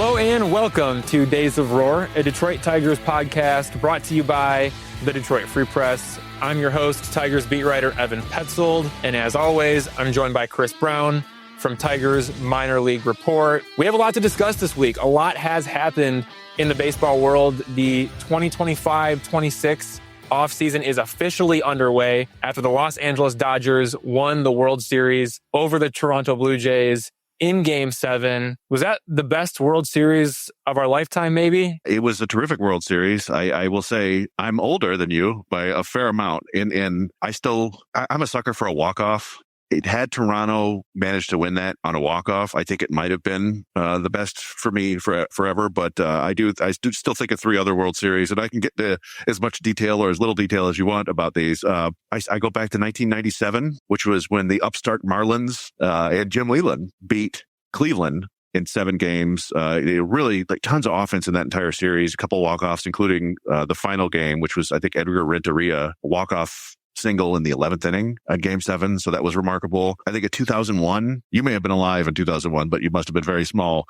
Hello and welcome to Days of Roar, a Detroit Tigers podcast brought to you by the Detroit Free Press. I'm your host, Tigers beat writer Evan Petzold, and as always, I'm joined by Chris Brown from Tigers Minor League Report. We have a lot to discuss this week. A lot has happened in the baseball world. The 2025-26 offseason is officially underway after the Los Angeles Dodgers won the World Series over the Toronto Blue Jays in Game 7. Was that the best World Series of our lifetime, maybe? It was a terrific World Series. I will say I'm older than you by a fair amount. And I'm a sucker for a walk-off. It had Toronto managed to win that on a walk-off, I think it might have been the best for me forever. But I do still think of three other World Series, and I can get to as much detail or as little detail as you want about these. I go back to 1997, which was when the upstart Marlins and Jim Leyland beat Cleveland in 7 games. Really tons of offense in that entire series, a couple walk-offs, including the final game, which was, I think, Edgar Renteria walk-off single in the 11th inning at Game 7. So that was remarkable. I think in 2001, you may have been alive in 2001, but you must have been very small,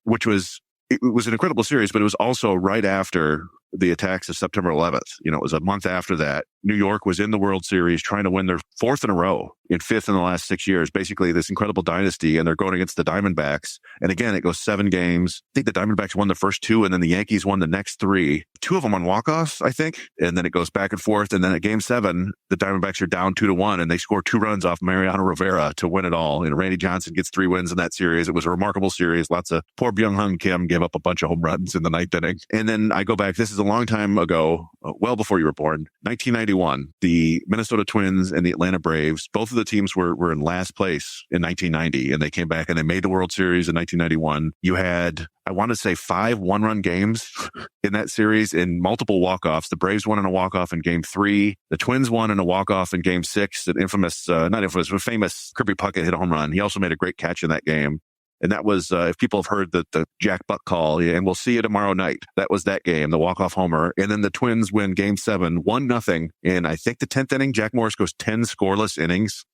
it was an incredible series, but it was also right after the attacks of September 11th. It was a month after that. New York was in the World Series trying to win their 4th in a row and 5th in the last 6 years. Basically, this incredible dynasty, and they're going against the Diamondbacks. And again, it goes 7 games. I think the Diamondbacks won the first 2, and then the Yankees won the next 3. 2 of them on walk-offs, I think. And then it goes back and forth. And then at Game 7, the Diamondbacks are down 2-1, and they score 2 runs off Mariano Rivera to win it all. And Randy Johnson gets 3 wins in that series. It was a remarkable series. Poor Byung-Hyun Kim gave up a bunch of home runs in the 9th inning. And then I go back, this is a long time ago, well before you were born, 1991, the Minnesota Twins and the Atlanta Braves, both of the teams were in last place in 1990, and they came back and they made the World Series in 1991. You had, I want to say, 5 one-run games in that series in multiple walk-offs. The Braves won in a walk-off in Game 3. The Twins won in a walk-off in Game 6. An famous Kirby Puckett hit a home run. He also made a great catch in that game. And that was, if people have heard the Jack Buck call, and we'll see you tomorrow night. That was that game, the walk-off homer. And then the Twins win Game 7, 1-0. And I think the 10th inning, Jack Morris goes 10 scoreless innings.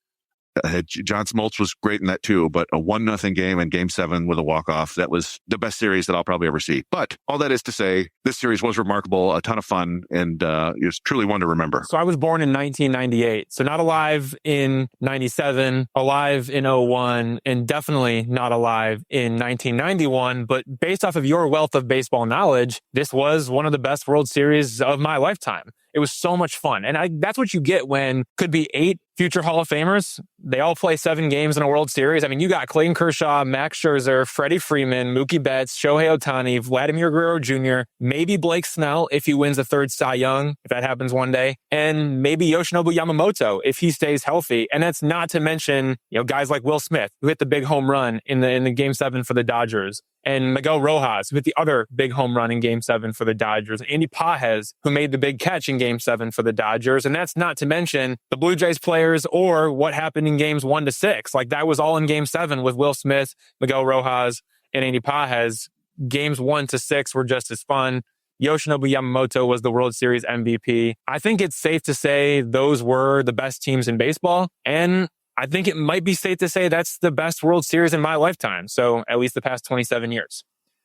John Smoltz was great in that too, but a 1-0 game in Game 7 with a walk-off. That was the best series that I'll probably ever see. But all that is to say, this series was remarkable, a ton of fun, and it was truly one to remember. So I was born in 1998, so not alive in 97, alive in 01, and definitely not alive in 1991. But based off of your wealth of baseball knowledge, this was one of the best World Series of my lifetime. It was so much fun. And that's what you get when could be 8 future Hall of Famers. They all play 7 games in a World Series. I mean, you got Clayton Kershaw, Max Scherzer, Freddie Freeman, Mookie Betts, Shohei Ohtani, Vladimir Guerrero Jr., maybe Blake Snell if he wins the 3rd Cy Young, if that happens one day, and maybe Yoshinobu Yamamoto if he stays healthy. And that's not to mention, guys like Will Smith, who hit the big home run in the Game 7 for the Dodgers, and Miguel Rojas, who hit the other big home run in Game 7 for the Dodgers, and Andy Pages, who made the big catch in Game 7 for the Dodgers. And that's not to mention the Blue Jays players or what happened in Games 1 to 6. Like, that was all in Game 7 with Will Smith, Miguel Rojas, and Andy Pages. Games 1 to 6 were just as fun. Yoshinobu Yamamoto was the World Series MVP. I think it's safe to say those were the best teams in baseball, and I think it might be safe to say that's the best World Series in my lifetime. So at least the past 27 years.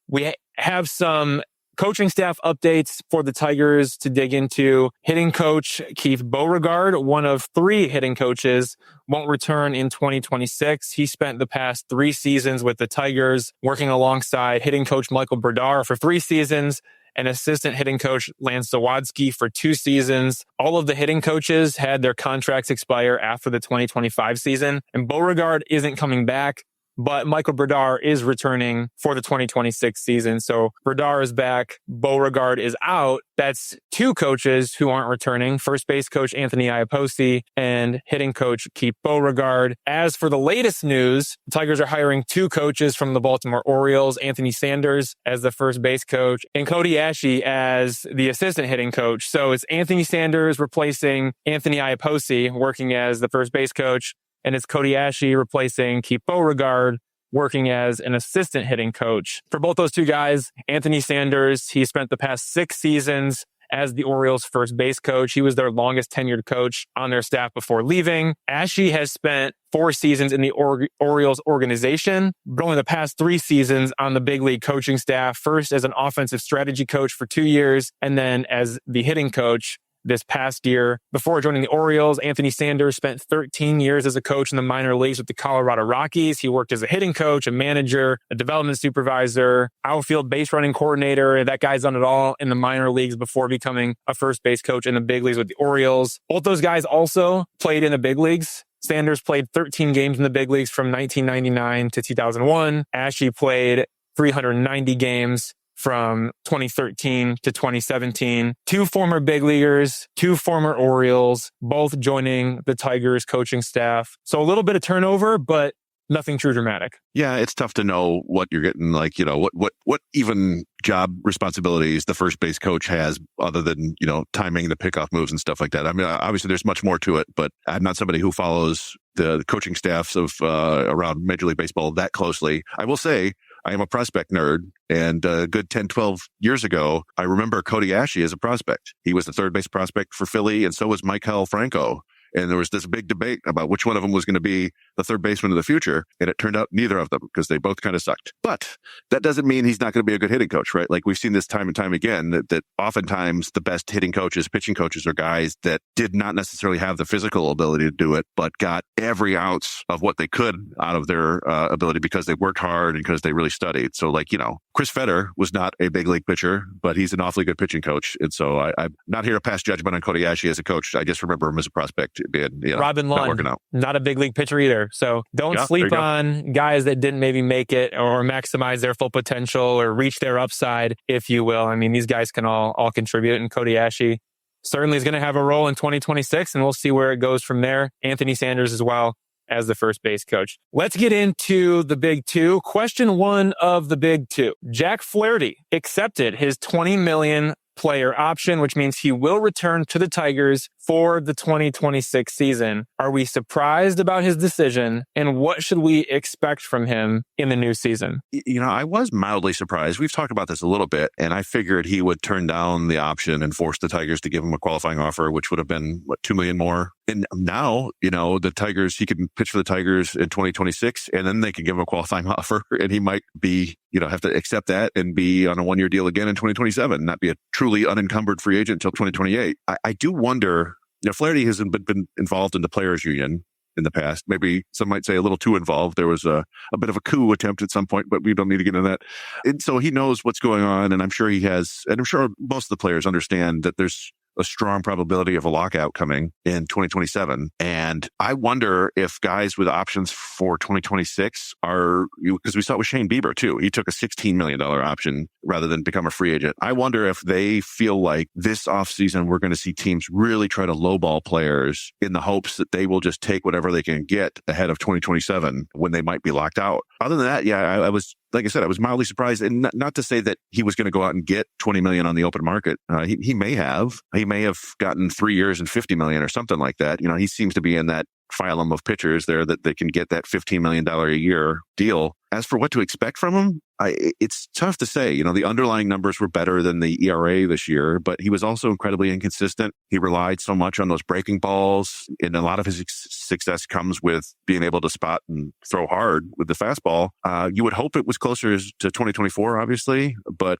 We have some coaching staff updates for the Tigers to dig into. Hitting coach Keith Beauregard, one of 3 hitting coaches, won't return in 2026. He spent the past 3 seasons with the Tigers working alongside hitting coach Michael Bradar for 3 seasons and assistant hitting coach Lance Zawadski for 2 seasons. All of the hitting coaches had their contracts expire after the 2025 season, and Beauregard isn't coming back. But Michael Bradar is returning for the 2026 season. So Bradar is back. Beauregard is out. That's 2 coaches who aren't returning. First base coach Anthony Iapoce and hitting coach Keith Beauregard. As for the latest news, the Tigers are hiring 2 coaches from the Baltimore Orioles, Anthony Sanders as the first base coach and Cody Ashe as the assistant hitting coach. So it's Anthony Sanders replacing Anthony Iapoce working as the first base coach. And it's Cody Ashe replacing Keith Beauregard, working as an assistant hitting coach. For both those 2 guys, Anthony Sanders, he spent the past 6 seasons as the Orioles' first base coach. He was their longest tenured coach on their staff before leaving. Ashe has spent 4 seasons in the Orioles organization, but only the past 3 seasons on the big league coaching staff, first as an offensive strategy coach for 2 years, and then as the hitting coach this past year. Before joining the Orioles, Anthony Sanders spent 13 years as a coach in the minor leagues with the Colorado Rockies. He worked as a hitting coach, a manager, a development supervisor, outfield base running coordinator. That guy's done it all in the minor leagues before becoming a first base coach in the big leagues with the Orioles. Both those guys also played in the big leagues. Sanders played 13 games in the big leagues from 1999 to 2001. Ashe played 390 games from 2013 to 2017. 2 former big leaguers, 2 former Orioles, both joining the Tigers coaching staff. So a little bit of turnover, but nothing too dramatic. Yeah, it's tough to know what you're getting, like, what even job responsibilities the first base coach has other than, timing the pickoff moves and stuff like that. I mean, obviously there's much more to it, but I'm not somebody who follows the coaching staffs of around Major League Baseball that closely. I will say I am a prospect nerd, and a good 10, 12 years ago, I remember Cody Ashe as a prospect. He was the third base prospect for Philly, and so was Maikel Franco. And there was this big debate about which one of them was going to be the third baseman of the future. And it turned out neither of them, because they both kind of sucked. But that doesn't mean he's not going to be a good hitting coach, right? Like, we've seen this time and time again, that oftentimes the best hitting coaches, pitching coaches, are guys that did not necessarily have the physical ability to do it, but got every ounce of what they could out of their ability because they worked hard and because they really studied. So, Chris Fetter was not a big league pitcher, but he's an awfully good pitching coach. And so I'm not here to pass judgment on Cody Ashe as a coach. I just remember him as a prospect being, Robin not Lund, working out. not a big league pitcher either. So don't sleep on guys that didn't maybe make it or maximize their full potential or reach their upside, if you will. I mean, these guys can all contribute, and Cody Ashe certainly is going to have a role in 2026, and we'll see where it goes from there. Anthony Sanders as well as the first base coach. Let's get into the big 2. Question 1 of the big 2. Jack Flaherty accepted his $20 million player option, which means he will return to the Tigers for the 2026 season. Are we surprised about his decision, and what should we expect from him in the new season? I was mildly surprised. We've talked about this a little bit, and I figured he would turn down the option and force the Tigers to give him a qualifying offer, which would have been, $2 million more. And now, the Tigers, he can pitch for the Tigers in 2026, and then they can give him a qualifying offer, and he might be, have to accept that and be on a 1-year deal again in 2027, not be a truly unencumbered free agent until 2028. I do wonder, Flaherty hasn't been involved in the players' union in the past. Maybe some might say a little too involved. There was a bit of a coup attempt at some point, but we don't need to get into that. And so he knows what's going on, and I'm sure he has, and I'm sure most of the players understand that there's a strong probability of a lockout coming in 2027. And I wonder if guys with options for 2026 are, because we saw it with Shane Bieber too. He took a $16 million option rather than become a free agent. I wonder if they feel like this offseason we're going to see teams really try to lowball players in the hopes that they will just take whatever they can get ahead of 2027 when they might be locked out. Other than that, I was, like I said, I was mildly surprised, and not to say that he was going to go out and get $20 million on the open market. He may have gotten 3 years and $50 million or something like that. He seems to be in that phylum of pitchers there that they can get that $15 million a year deal. As for what to expect from him, it's tough to say. The underlying numbers were better than the ERA this year, but he was also incredibly inconsistent. He relied so much on those breaking balls, and a lot of his success comes with being able to spot and throw hard with the fastball. You would hope it was closer to 2024, obviously, but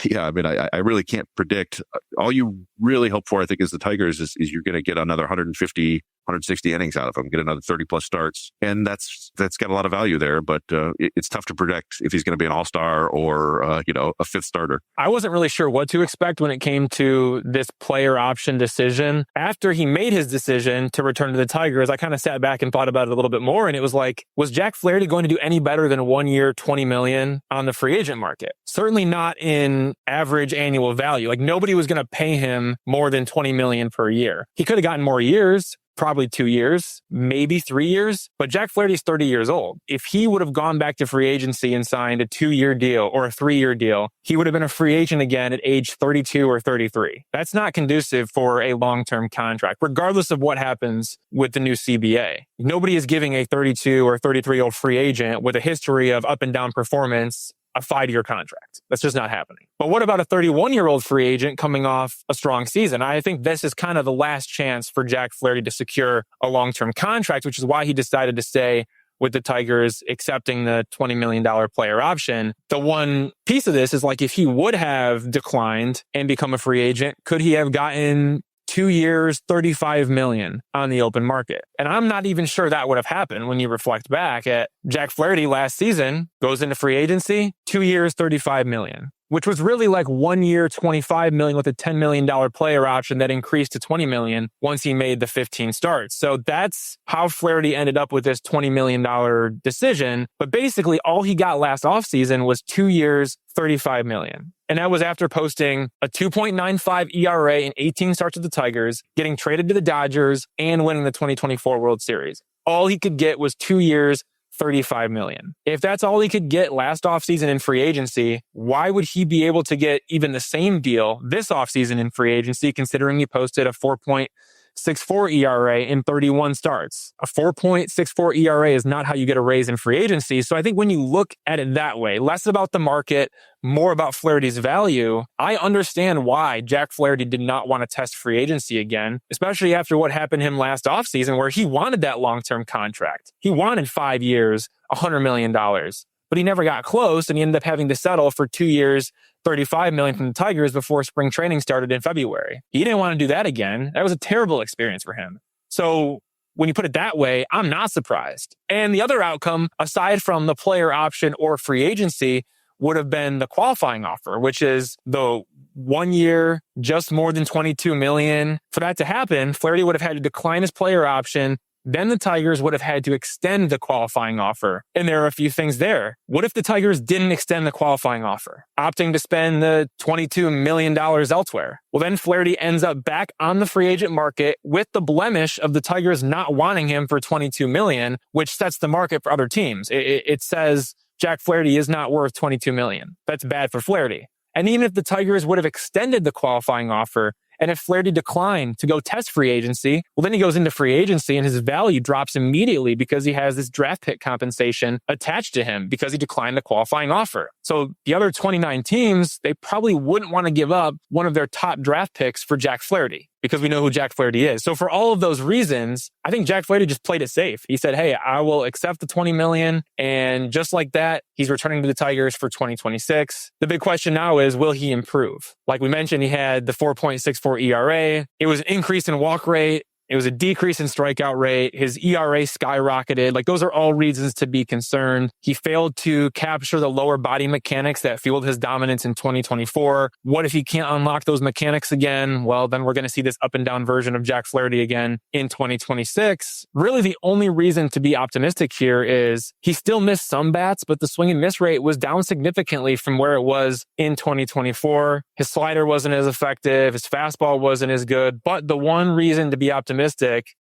yeah, I mean, I really can't predict. All you really hope for, I think, is the Tigers is you're going to get another 150, 160 innings out of him, get another 30 plus starts. And that's got a lot of value there, but it's tough to predict if he's going to be an all-star or, a fifth starter. I wasn't really sure what to expect when it came to this player option decision. After he made his decision to return to the Tigers, I kind of sat back and thought about it a little bit more. And it was like, was Jack Flaherty going to do any better than 1 year, $20 million on the free agent market? Certainly not in average annual value. Like, nobody was going to pay him more than $20 million per year. He could have gotten more years, probably 2 years, maybe 3 years, but Jack Flaherty's 30 years old. If he would have gone back to free agency and signed a 2-year deal or a 3-year deal, he would have been a free agent again at age 32 or 33. That's not conducive for a long-term contract, regardless of what happens with the new CBA. Nobody is giving a 32 or 33-year-old free agent with a history of up and down performance a 5-year contract. That's just not happening. But what about a 31-year-old free agent coming off a strong season? I think this is kind of the last chance for Jack Flaherty to secure a long-term contract, which is why he decided to stay with the Tigers, accepting the $20 million player option. The one piece of this is like, if he would have declined and become a free agent, could he have gotten 2 years, $35 million on the open market? And I'm not even sure that would have happened when you reflect back at Jack Flaherty last season, goes into free agency, 2 years, $35 million, which was really like 1 year, $25 million with a $10 million player option that increased to $20 million once he made the 15 starts. So that's how Flaherty ended up with this $20 million decision. But basically all he got last offseason was 2 years, $35 million. And that was after posting a 2.95 ERA in 18 starts with the Tigers, getting traded to the Dodgers, and winning the 2024 World Series. All he could get was 2 years, $35 million. If that's all he could get last offseason in free agency, why would he be able to get even the same deal this offseason in free agency, considering he posted a 4.64 ERA in 31 starts? A 4.64 ERA is not how you get a raise in free agency. So I think when you look at it that way, less about the market, more about Flaherty's value, I understand why Jack Flaherty did not want to test free agency again, especially after what happened to him last offseason, where he wanted that long-term contract. He wanted 5 years, $100 million, but he never got close, and he ended up having to settle for 2 years, $35 million from the Tigers before spring training started in February. He didn't want to do that again. That was a terrible experience for him. So when you put it that way, I'm not surprised. And the other outcome, aside from the player option or free agency, would have been the qualifying offer, which is the 1 year, just more than $22 million. For that to happen, Flaherty would have had to decline his player option. Then the Tigers would have had to extend the qualifying offer. And there are a few things there. What if the Tigers didn't extend the qualifying offer, opting to spend the $22 million elsewhere? Well, then Flaherty ends up back on the free agent market with the blemish of the Tigers not wanting him for $22 million, which sets the market for other teams. It says Jack Flaherty is not worth $22 million. That's bad for Flaherty. And even if the Tigers would have extended the qualifying offer, and if Flaherty declined to go test free agency, well, then he goes into free agency and his value drops immediately because he has this draft pick compensation attached to him because he declined the qualifying offer. So the other 29 teams, they probably wouldn't want to give up one of their top draft picks for Jack Flaherty, because we know who Jack Flaherty is. So for all of those reasons, I think Jack Flaherty just played it safe. He said, hey, I will accept the $20 million. And just like that, he's returning to the Tigers for 2026. The big question now is, will he improve? Like we mentioned, he had the 4.64 ERA. It was an increase in walk rate. It was a decrease in strikeout rate. His ERA skyrocketed. Like, those are all reasons to be concerned. He failed to capture the lower body mechanics that fueled his dominance in 2024. What if he can't unlock those mechanics again? Well, then we're going to see this up and down version of Jack Flaherty again in 2026. Really, the only reason to be optimistic here is he still missed some bats, but the swing and miss rate was down significantly from where it was in 2024. His slider wasn't as effective. His fastball wasn't as good. But the one reason to be optimistic,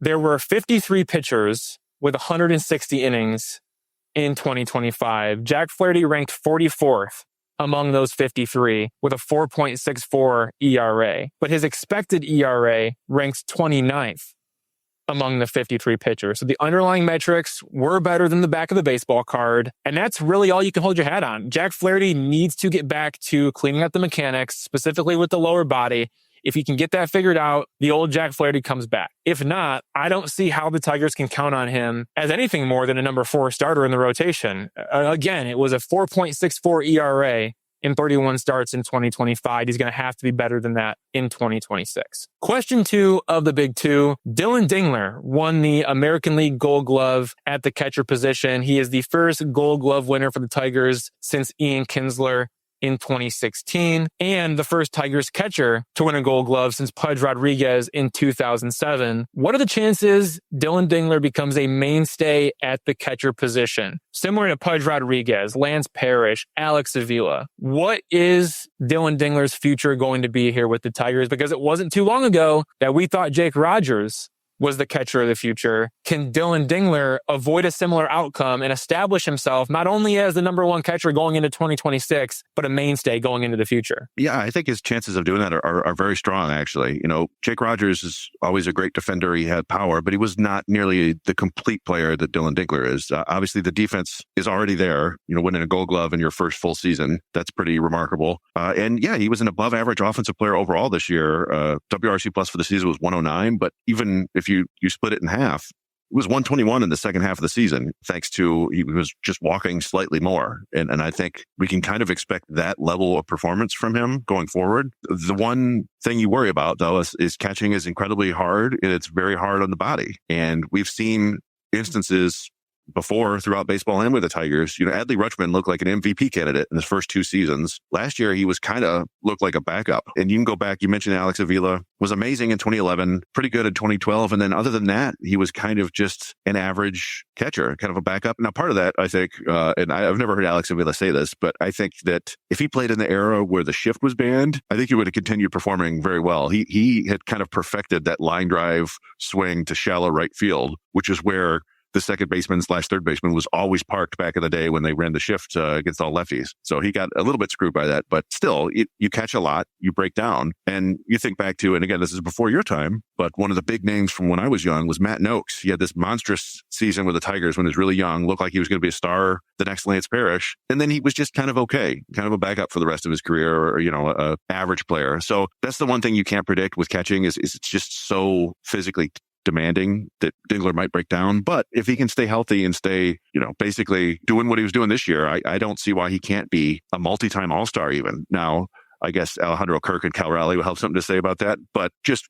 there were 53 pitchers with 160 innings in 2025. Jack Flaherty ranked 44th among those 53 with a 4.64 ERA. But his expected ERA ranks 29th among the 53 pitchers. So the underlying metrics were better than the back of the baseball card. And that's really all you can hold your hat on. Jack Flaherty needs to get back to cleaning up the mechanics, specifically with the lower body. If he can get that figured out, the old Jack Flaherty comes back. If not, I don't see how the Tigers can count on him as anything more than a number 4 starter in the rotation. Again, it was a 4.64 ERA in 31 starts in 2025. He's going to have to be better than that in 2026. Question 2 of the big 2. Dillon Dingler won the American League Gold Glove at the catcher position. He is the first Gold Glove winner for the Tigers since Ian Kinsler in 2016, and the first Tigers catcher to win a Gold Glove since Pudge Rodriguez in 2007. What are the chances Dillon Dingler becomes a mainstay at the catcher position? Similar to Pudge Rodriguez, Lance Parish, Alex Avila. What is Dillon Dingler's future going to be here with the Tigers? Because it wasn't too long ago that we thought Jake Rogers was the catcher of the future. Can Dillon Dingler avoid a similar outcome and establish himself not only as the number one catcher going into 2026, but a mainstay going into the future? Yeah, I think his chances of doing that are very strong, actually. Jake Rogers is always a great defender. He had power, but he was not nearly the complete player that Dillon Dingler is. Obviously, the defense is already there. Winning a Gold Glove in your first full season, that's pretty remarkable. And yeah, he was an above average offensive player overall this year. WRC plus for the season was 109, but even if you split it in half, it was 121 in the second half of the season, thanks to he was just walking slightly more. And I think we can kind of expect that level of performance from him going forward. The one thing you worry about, though, is catching is incredibly hard, and it's very hard on the body. And we've seen instances before throughout baseball and with the Tigers. Adley Rutschman looked like an MVP candidate in his first two seasons. Last year, he was looked like a backup. And you can go back, you mentioned Alex Avila was amazing in 2011, pretty good in 2012. And then other than that, he was kind of just an average catcher, kind of a backup. Now, part of that, I think, and I've never heard Alex Avila say this, but I think that if he played in the era where the shift was banned, I think he would have continued performing very well. He had kind of perfected that line drive swing to shallow right field, which is where the second baseman / third baseman was always parked back in the day when they ran the shift against all lefties. So he got a little bit screwed by that, but still, you catch a lot, you break down, and you think back to, and again, this is before your time, but one of the big names from when I was young was Matt Noakes. He had this monstrous season with the Tigers when he was really young, looked like he was going to be a star, the next Lance Parish, and then he was just kind of okay, kind of a backup for the rest of his career, or, a average player. So that's the one thing you can't predict with catching is it's just so physically demanding that Dingler might break down. But if he can stay healthy and stay, basically doing what he was doing this year, I don't see why he can't be a multi-time All-Star even. Now, I guess Alejandro Kirk and Cal Raleigh will have something to say about that. But just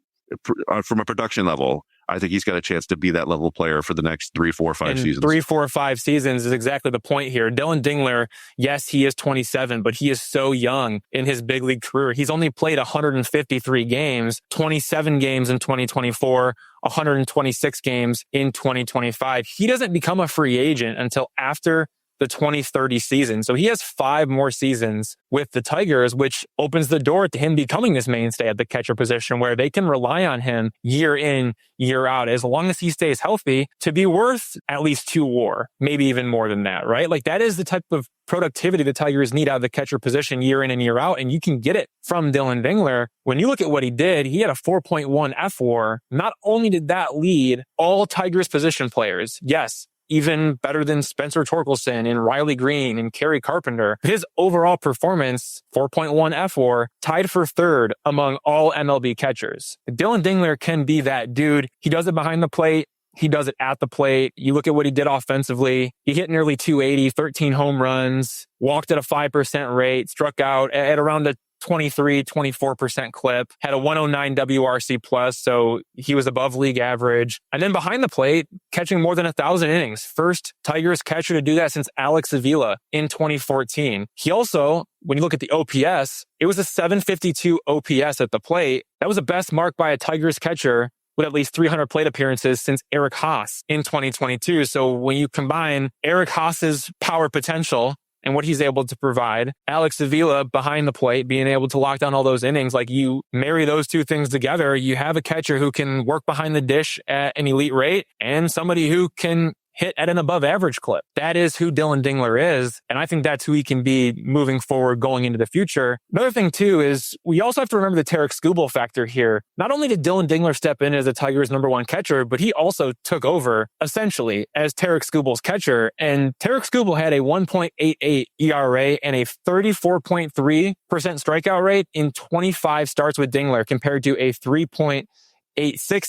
from a production level, I think he's got a chance to be that level player for the next 3, 4, 5 seasons. 3, 4, 5 seasons is exactly the point here. Dillon Dingler, yes, he is 27, but he is so young in his big league career. He's only played 153 games, 27 games in 2024, 126 games in 2025. He doesn't become a free agent until after the 2030 season. So he has 5 more seasons with the Tigers, which opens the door to him becoming this mainstay at the catcher position where they can rely on him year in, year out, as long as he stays healthy, to be worth at least 2 WAR, maybe even more than that, right? Like that is the type of productivity the Tigers need out of the catcher position year in and year out, and you can get it from Dillon Dingler. When you look at what he did, he had a 4.1 F-WAR. Not only did that lead all Tigers position players, yes, even better than Spencer Torkelson and Riley Green and Kerry Carpenter. His overall performance, 4.1 F-WAR, tied for third among all MLB catchers. Dillon Dingler can be that dude. He does it behind the plate. He does it at the plate. You look at what he did offensively. He hit nearly 280, 13 home runs, walked at a 5% rate, struck out at around a 24% clip, had a 109 WRC plus, so he was above league average. And then behind the plate, catching more than 1,000 innings. First Tigers catcher to do that since Alex Avila in 2014. He also, when you look at the OPS, it was a 752 OPS at the plate. That was the best mark by a Tigers catcher with at least 300 plate appearances since Eric Haas in 2022. So when you combine Eric Haas's power potential and what he's able to provide, Alex Avila behind the plate, being able to lock down all those innings, like you marry those two things together, you have a catcher who can work behind the dish at an elite rate and somebody who can hit at an above average clip. That is who Dillon Dingler is. And I think that's who he can be moving forward going into the future. Another thing too is we also have to remember the Tarek Skubal factor here. Not only did Dillon Dingler step in as the Tigers' number one catcher, but he also took over essentially as Tarek Skubal's catcher. And Tarek Skubal had a 1.88 ERA and a 34.3% strikeout rate in 25 starts with Dingler compared to a 3.86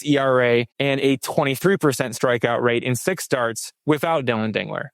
ERA and a 23% strikeout rate in 6 starts without Dillon Dingler.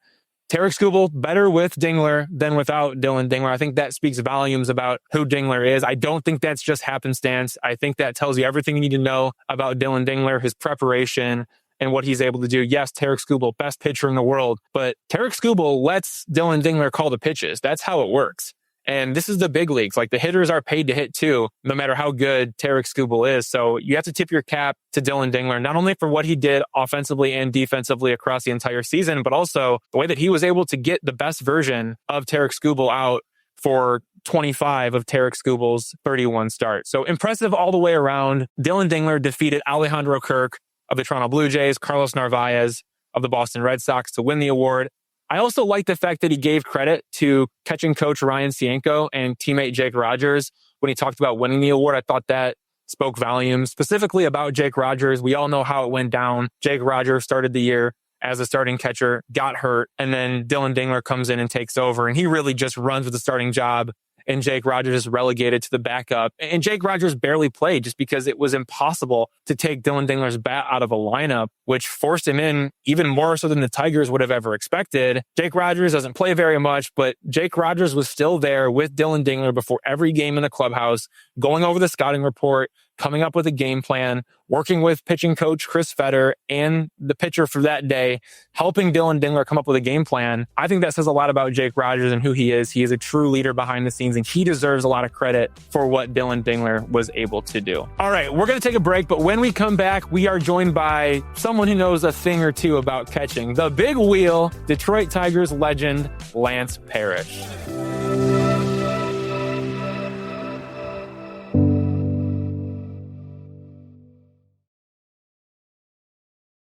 Tarek Skubal better with Dingler than without Dillon Dingler. I think that speaks volumes about who Dingler is. I don't think that's just happenstance. I think that tells you everything you need to know about Dillon Dingler, his preparation, and what he's able to do. Yes, Tarek Skubal, best pitcher in the world, but Tarek Skubal lets Dillon Dingler call the pitches. That's how it works. And this is the big leagues. Like the hitters are paid to hit too, no matter how good Tarek Skubal is. So you have to tip your cap to Dillon Dingler, not only for what he did offensively and defensively across the entire season, but also the way that he was able to get the best version of Tarek Skubal out for 25 of Tarek Skubal's 31 starts. So impressive all the way around. Dillon Dingler defeated Alejandro Kirk, of the Toronto Blue Jays, Carlos Narvaez of the Boston Red Sox to win the award. I also like the fact that he gave credit to catching coach Ryan Cienko and teammate Jake Rogers when he talked about winning the award. I thought that spoke volumes, specifically about Jake Rogers. We all know how it went down. Jake Rogers started the year as a starting catcher, got hurt, and then Dillon Dingler comes in and takes over, and he really just runs with the starting job, and Jake Rogers is relegated to the backup. And Jake Rogers barely played just because it was impossible to take Dillon Dingler's bat out of a lineup, which forced him in even more so than the Tigers would have ever expected. Jake Rogers doesn't play very much, but Jake Rogers was still there with Dillon Dingler before every game in the clubhouse, going over the scouting report, coming up with a game plan, working with pitching coach Chris Fetter and the pitcher for that day, helping Dillon Dingler come up with a game plan. I think that says a lot about Jake Rogers and who he is. He is a true leader behind the scenes, and he deserves a lot of credit for what Dillon Dingler was able to do. All right, we're going to take a break, but when we come back, we are joined by someone who knows a thing or two about catching. The big wheel, Detroit Tigers legend, Lance Parish.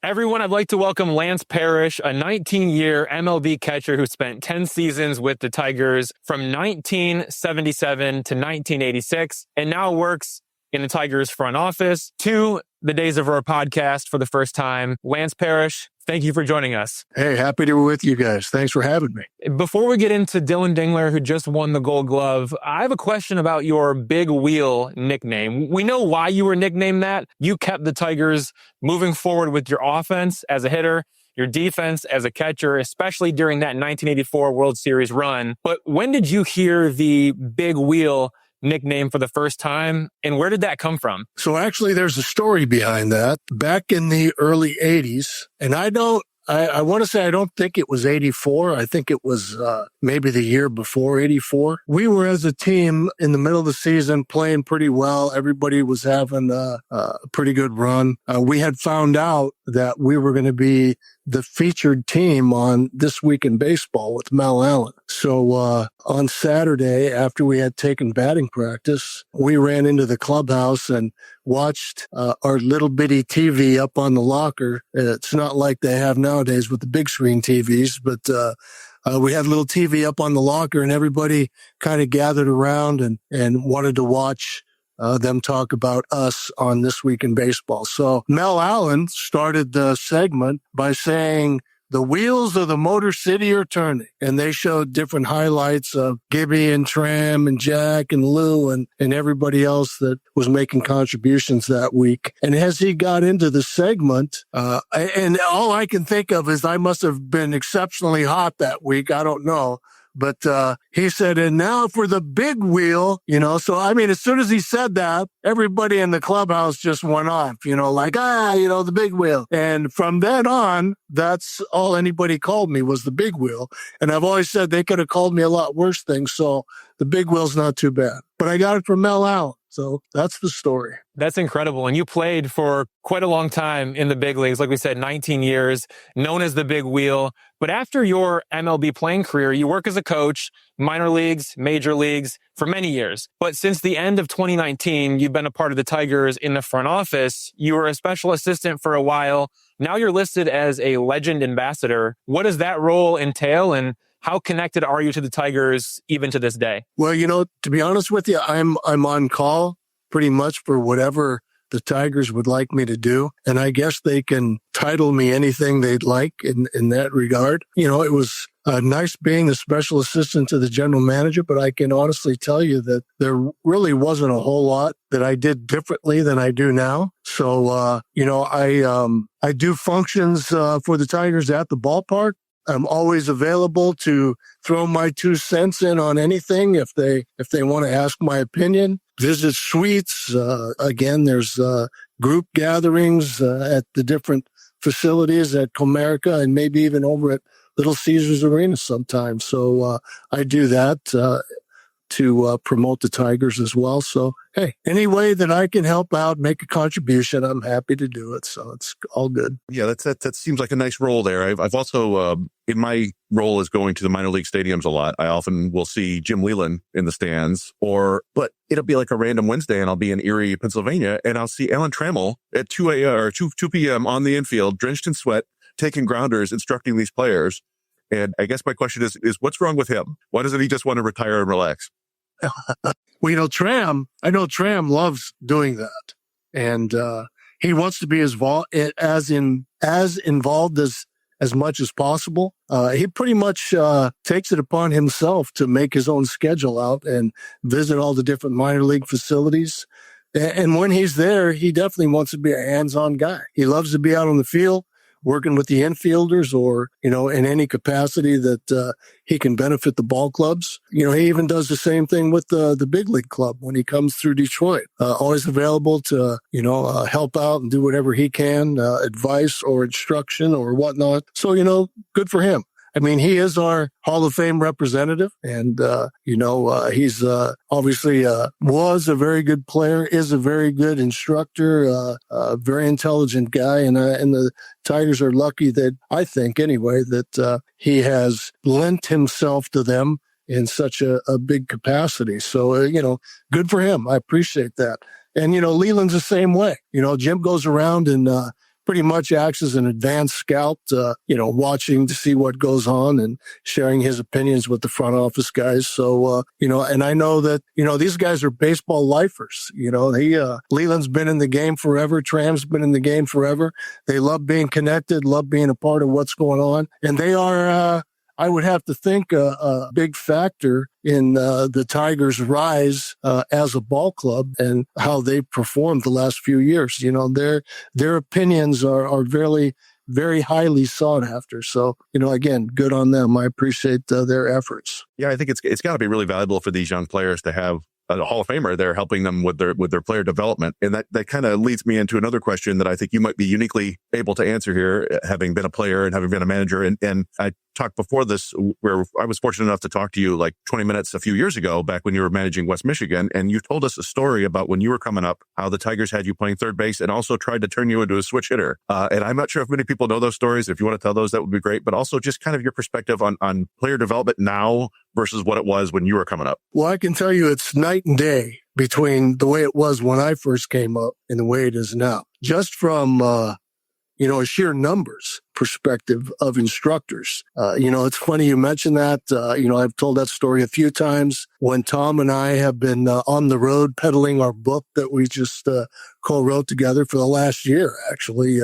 Everyone, I'd like to welcome Lance Parish, a 19-year MLB catcher who spent 10 seasons with the Tigers from 1977 to 1986 and now works in the Tigers front office. To the days of our podcast for the first time, Lance Parish, thank you for joining us. Hey, happy to be with you guys. Thanks for having me. Before we get into Dillon Dingler, who just won the Gold Glove, I have a question about your Big Wheel nickname. We know why you were nicknamed that. You kept the Tigers moving forward with your offense as a hitter, your defense as a catcher, especially during that 1984 World Series run. But when did you hear the Big Wheel nickname for the first time, and where did that come from? So actually, there's a story behind that. Back in the early 80s, and I want to say I don't think it was 84. I think it was maybe the year before 84. We were, as a team, in the middle of the season playing pretty well. Everybody was having a pretty good run. We had found out that we were going to be the featured team on This Week in Baseball with Mel Allen. So on Saturday, after we had taken batting practice, we ran into the clubhouse and watched our little bitty TV up on the locker. It's not like they have nowadays with the big screen TVs, but we had a little TV up on the locker, and everybody kind of gathered around and wanted to watch them talk about us on This Week in Baseball. So Mel Allen started the segment by saying, "The wheels of the Motor City are turning." And they showed different highlights of Gibby and Tram and Jack and Lou and everybody else that was making contributions that week. And as he got into the segment, and all I can think of is I must have been exceptionally hot that week. I don't know. But he said, "And now for the big wheel," So, I mean, as soon as he said that, everybody in the clubhouse just went off, like, the big wheel. And from then on, that's all anybody called me was the big wheel. And I've always said they could have called me a lot worse things. So the big wheel's not too bad. But I got it from Mel Allen. So that's the story. That's incredible. And you played for quite a long time in the big leagues. Like we said, 19 years, known as the big wheel. But after your MLB playing career, you work as a coach, minor leagues, major leagues, for many years. But since the end of 2019, you've been a part of the Tigers in the front office. You were a special assistant for a while. Now you're listed as a legend ambassador. What does that role entail, and how connected are you to the Tigers even to this day? Well, to be honest with you, I'm on call pretty much for whatever the Tigers would like me to do. And I guess they can title me anything they'd like in that regard. It was nice being the special assistant to the general manager, but I can honestly tell you that there really wasn't a whole lot that I did differently than I do now. So, I do functions for the Tigers at the ballpark. I'm always available to throw my 2 cents in on anything if they want to ask my opinion. Visit suites. Again, there's group gatherings at the different facilities at Comerica and maybe even over at Little Caesars Arena sometimes. So I do that. to promote the Tigers as well. So, hey, any way that I can help out, make a contribution, I'm happy to do it. So it's all good. Yeah, that seems like a nice role there. I've also, in my role as going to the minor league stadiums a lot, I often will see Jim Leyland in the stands, but it'll be like a random Wednesday and I'll be in Erie, Pennsylvania, and I'll see Alan Trammell at 2 p.m. on the infield, drenched in sweat, taking grounders, instructing these players. And I guess my question is what's wrong with him? Why doesn't he just want to retire and relax? Well, I know Tram loves doing that. And he wants to be as involved as much as possible. He pretty much takes it upon himself to make his own schedule out and visit all the different minor league facilities. And when he's there, he definitely wants to be a hands-on guy. He loves to be out on the field, working with the infielders or, in any capacity that he can benefit the ball clubs. He even does the same thing with the big league club when he comes through Detroit. Always available to, help out and do whatever he can, advice or instruction or whatnot. So, good for him. I mean, he is our Hall of Fame representative, and, he's obviously was a very good player, is a very good instructor, a very intelligent guy, and the Tigers are lucky that, I think anyway, that he has lent himself to them in such a big capacity. So, good for him. I appreciate that. And, Leland's the same way. Jim goes around and pretty much acts as an advanced scout, watching to see what goes on and sharing his opinions with the front office guys. So, and I know that, these guys are baseball lifers. Leland's been in the game forever. Tram's been in the game forever. They love being connected, love being a part of what's going on. And they are, I would have to think, a big factor in the Tigers' rise as a ball club and how they performed the last few years. Their opinions are very, very highly sought after. So, again, good on them. I appreciate their efforts. Yeah, I think it's got to be really valuable for these young players to have a Hall of Famer there helping them with their player development. And that kind of leads me into another question that I think you might be uniquely able to answer here, having been a player and having been a manager. And I talked before this where I was fortunate enough to talk to you like 20 minutes a few years ago, back when you were managing West Michigan. And you told us a story about when you were coming up, how the Tigers had you playing third base and also tried to turn you into a switch hitter. And I'm not sure if many people know those stories. If you want to tell those, that would be great. But also just kind of your perspective on player development now versus what it was when you were coming up. Well, I can tell you it's night and day between the way it was when I first came up and the way it is now. Just from, a sheer numbers perspective of instructors. It's funny you mentioned that. I've told that story a few times when Tom and I have been on the road peddling our book that we just co-wrote together for the last year. Actually,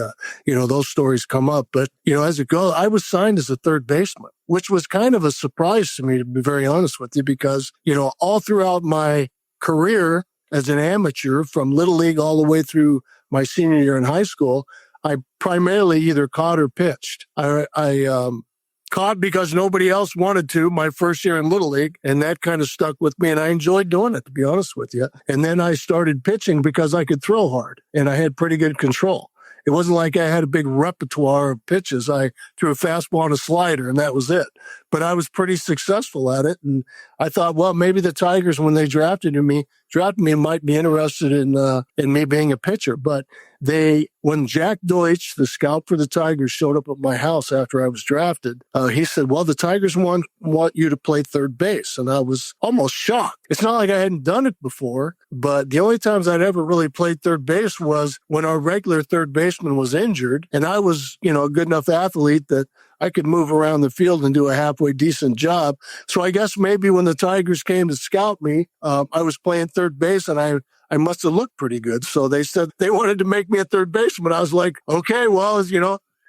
those stories come up. But, as it goes, I was signed as a third baseman, which was kind of a surprise to me, to be very honest with you, because, all throughout my career as an amateur, from Little League all the way through my senior year in high school, I primarily either caught or pitched. I caught because nobody else wanted to my first year in Little League, and that kind of stuck with me, and I enjoyed doing it, to be honest with you. And then I started pitching because I could throw hard, and I had pretty good control. It wasn't like I had a big repertoire of pitches. I threw a fastball and a slider, and that was it. But I was pretty successful at it, and I thought, well, maybe the Tigers, when they drafted me, might be interested in me being a pitcher. But when Jack Deutsch, the scout for the Tigers, showed up at my house after I was drafted, he said, well, the Tigers want you to play third base. And I was almost shocked. It's not like I hadn't done it before, but the only times I'd ever really played third base was when our regular third baseman was injured. And I was, a good enough athlete that I could move around the field and do a halfway decent job. So I guess maybe when the Tigers came to scout me, I was playing third base and I must have looked pretty good. So they said they wanted to make me a third baseman. I was like, okay, well,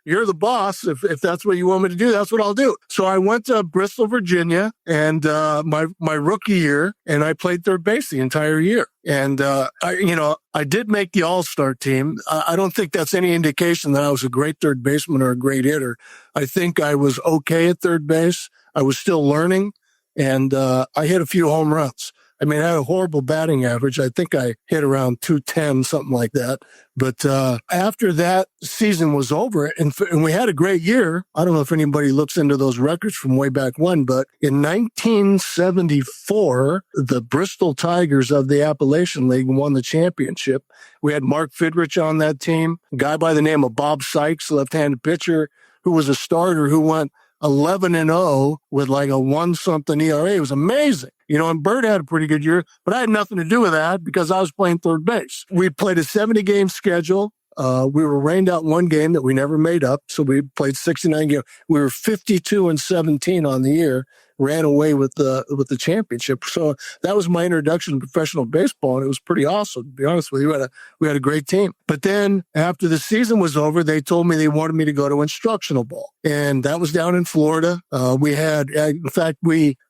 you're the boss. If that's what you want me to do, that's what I'll do. So I went to Bristol, Virginia, and my rookie year, and I played third base the entire year. And I did make the All-Star team. I don't think that's any indication that I was a great third baseman or a great hitter. I think I was okay at third base. I was still learning, and I hit a few home runs. I mean, I had a horrible batting average. I think I hit around 210, something like that. But after that season was over, and we had a great year. I don't know if anybody looks into those records from way back when, but in 1974, the Bristol Tigers of the Appalachian League won the championship. We had Mark Fidrich on that team, a guy by the name of Bob Sykes, left-handed pitcher, who was a starter who went 11-0 with like a 1-something ERA. It was amazing. And Bird had a pretty good year, but I had nothing to do with that because I was playing third base. We played a 70-game schedule. We were rained out one game that we never made up, so we played 69 games. We were 52-17 on the year, ran away with the championship. So that was my introduction to professional baseball, and it was pretty awesome, to be honest with you. We had a great team. But then after the season was over, they told me they wanted me to go to instructional ball, and that was down in Florida. We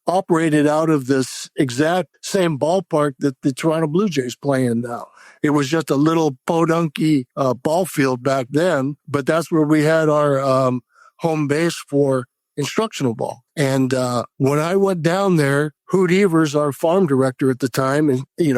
operated out of this exact same ballpark that the Toronto Blue Jays play in now. It was just a little podunky ball field back then, but that's where we had our home base for instructional ball. And when I went down there, Hoot Evers, our farm director at the time, and he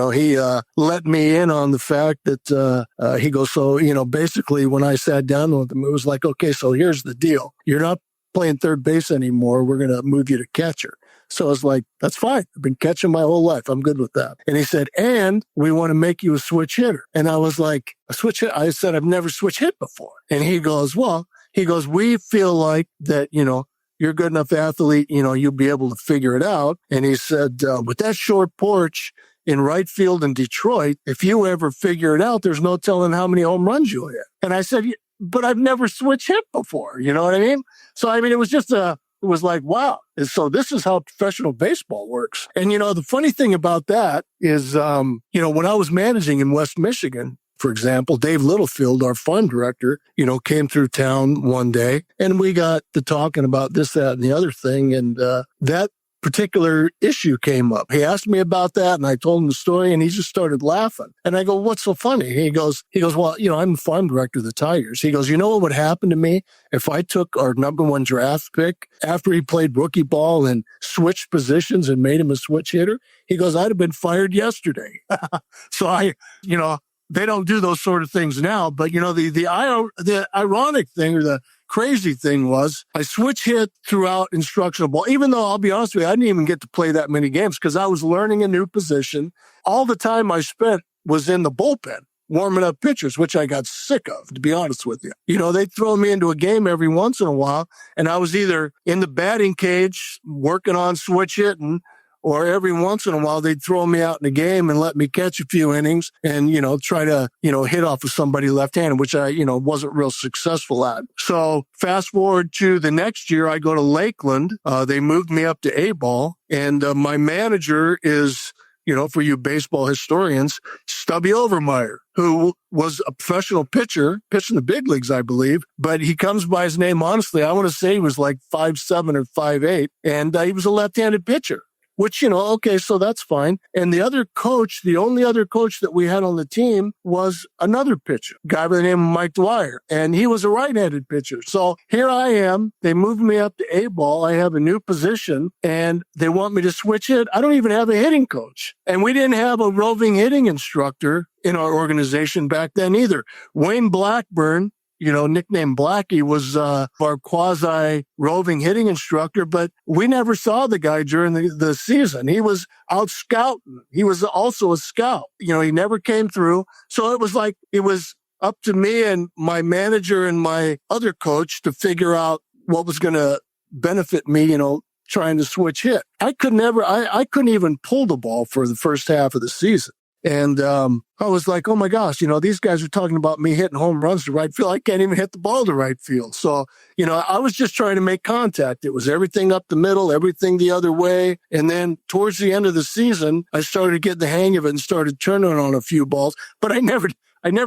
let me in on the fact that he goes, so basically when I sat down with him, it was like, okay, so here's the deal. You're not playing third base anymore. We're going to move you to catcher. So I was like, that's fine. I've been catching my whole life. I'm good with that. And he said, and we want to make you a switch hitter. And I was like, a switch hit? I said, I've never switch hit before. And he goes, we feel like that, you're a good enough athlete, you'll be able to figure it out. And he said, with that short porch in right field in Detroit, if you ever figure it out, there's no telling how many home runs you'll hit. And I said, but I've never switch hit before. You know what I mean? So, it was just it was like, wow. And so this is how professional baseball works. And, the funny thing about that is, when I was managing in West Michigan, for example, Dave Littlefield, our farm director, came through town one day and we got to talking about this, that, and the other thing. And that particular issue came up. He asked me about that and I told him the story and he just started laughing. And I go, what's so funny? He goes, well, I'm the farm director of the Tigers. He goes, you know what would happen to me if I took our number one draft pick after he played rookie ball and switched positions and made him a switch hitter? He goes, I'd have been fired yesterday. So they don't do those sort of things now. But, the ironic thing or the crazy thing was I switch hit throughout instructional ball, even though I'll be honest with you, I didn't even get to play that many games because I was learning a new position. All the time I spent was in the bullpen warming up pitchers, which I got sick of, to be honest with you. They'd throw me into a game every once in a while, and I was either in the batting cage working on switch hitting, or every once in a while, they'd throw me out in the game and let me catch a few innings and, try to, hit off of somebody left-handed, which I, wasn't real successful at. So fast forward to the next year, I go to Lakeland. They moved me up to A-ball. And my manager is, for you baseball historians, Stubby Overmeyer, who was a professional pitcher, pitched in the big leagues, I believe. But he comes by his name, honestly, I want to say he was like 5'7" or 5'8", and he was a left-handed pitcher. Which, okay, so that's fine. And the only other coach that we had on the team was another pitcher, a guy by the name of Mike Dwyer. And he was a right-handed pitcher. So here I am. They moved me up to A-ball. I have a new position and they want me to switch it. I don't even have a hitting coach. And we didn't have a roving hitting instructor in our organization back then either. Wayne Blackburn, nicknamed Blackie, was our quasi-roving hitting instructor, but we never saw the guy during the season. He was out scouting. He was also a scout. He never came through. So it was up to me and my manager and my other coach to figure out what was going to benefit me, trying to switch hit. I couldn't even pull the ball for the first half of the season. And I was like, oh my gosh, these guys are talking about me hitting home runs to right field. I can't even hit the ball to right field. So, I was just trying to make contact. It was everything up the middle, everything the other way. And then towards the end of the season, I started getting the hang of it and started turning on a few balls. But I never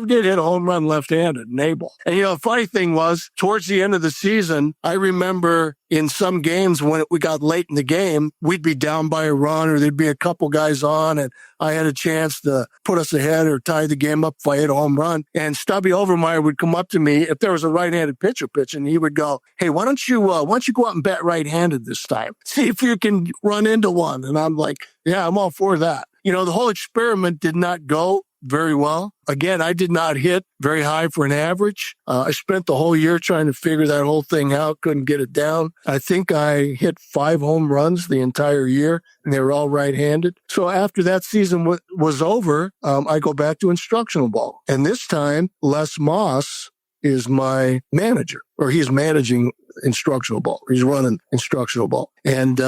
did hit a home run left-handed in A-ball. And, the funny thing was, towards the end of the season, I remember in some games when we got late in the game, we'd be down by a run or there'd be a couple guys on and I had a chance to put us ahead or tie the game up if I hit a home run. And Stubby Overmeyer would come up to me if there was a right-handed pitcher pitching. He would go, hey, why don't you go out and bat right-handed this time? See if you can run into one. And I'm like, yeah, I'm all for that. the whole experiment did not go very well. Again, I did not hit very high for an average. I spent the whole year trying to figure that whole thing out, couldn't get it down. I think I hit 5 home runs the entire year, and they were all right-handed. So after that season was over, I go back to instructional ball. And this time, Les Moss is my manager, or he's managing instructional ball. He's running instructional ball. And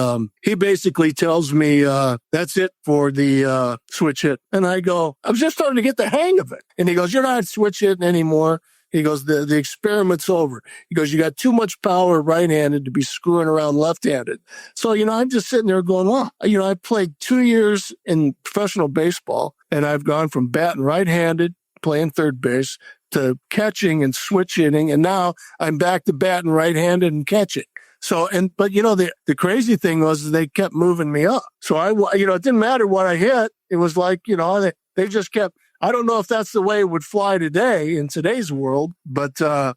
he basically tells me, that's it for the switch hit. And I go, I'm just starting to get the hang of it. And he goes, you're not switch hitting anymore. He goes, the experiment's over. He goes, you got too much power right-handed to be screwing around left-handed. So, I'm just sitting there going, well, I played 2 years in professional baseball, and I've gone from batting right-handed, playing third base, to catching and switch hitting. And now I'm back to batting right-handed and catching. So, but the crazy thing was they kept moving me up. So it didn't matter what I hit. It was like, they just kept, I don't know if that's the way it would fly today in today's world, but, I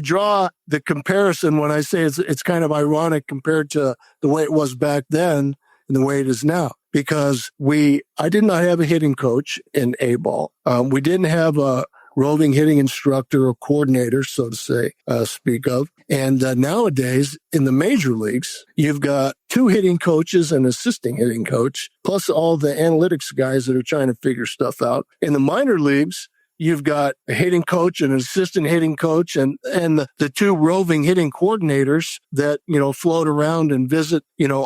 draw the comparison when I say it's kind of ironic compared to the way it was back then and the way it is now. Because I did not have a hitting coach in A-ball. We didn't have a roving hitting instructor or coordinator, so to say, speak of. And nowadays, in the major leagues, you've got 2 hitting coaches and assisting hitting coach, plus all the analytics guys that are trying to figure stuff out. In the minor leagues, you've got a hitting coach and an assistant hitting coach and the 2 roving hitting coordinators that, float around and visit,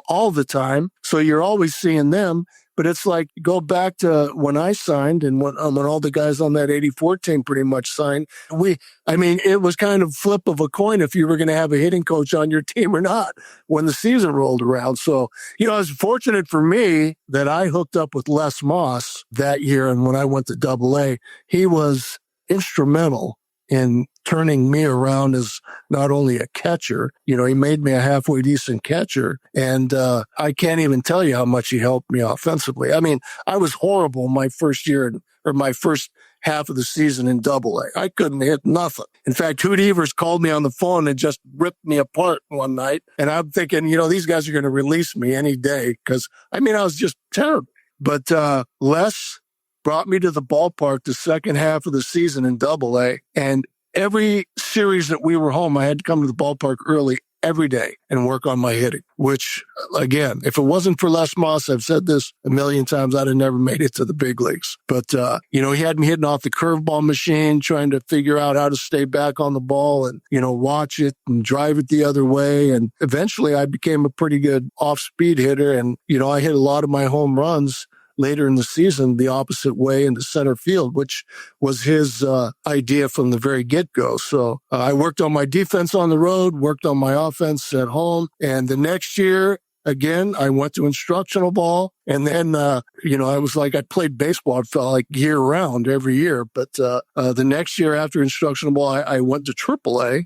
all the time. So you're always seeing them. But it's like, go back to when I signed and when all the guys on that 84 team pretty much signed. It was kind of flip of a coin if you were going to have a hitting coach on your team or not when the season rolled around. So, it was fortunate for me that I hooked up with Les Moss that year. And when I went to AA, he was instrumental in turning me around as not only a catcher, he made me a halfway decent catcher. And I can't even tell you how much he helped me offensively. I was horrible my first year or my first half of the season in AA. I couldn't hit nothing. In fact, Hoot Evers called me on the phone and just ripped me apart one night. And I'm thinking, these guys are going to release me any day because, I was just terrible. But Les brought me to the ballpark the second half of the season in AA. And every series that we were home, I had to come to the ballpark early every day and work on my hitting, which, again, if it wasn't for Les Moss, I've said this a million times, I'd have never made it to the big leagues. But, he had me hitting off the curveball machine, trying to figure out how to stay back on the ball and, watch it and drive it the other way. And eventually I became a pretty good off-speed hitter. And, I hit a lot of my home runs later in the season the opposite way into center field, which was his idea from the very get-go. So I worked on my defense on the road, worked on my offense at home. And the next year, again, I went to instructional ball. And then, I was like, I played baseball. It felt like year round every year. But the next year after instructional ball, I went to AAA.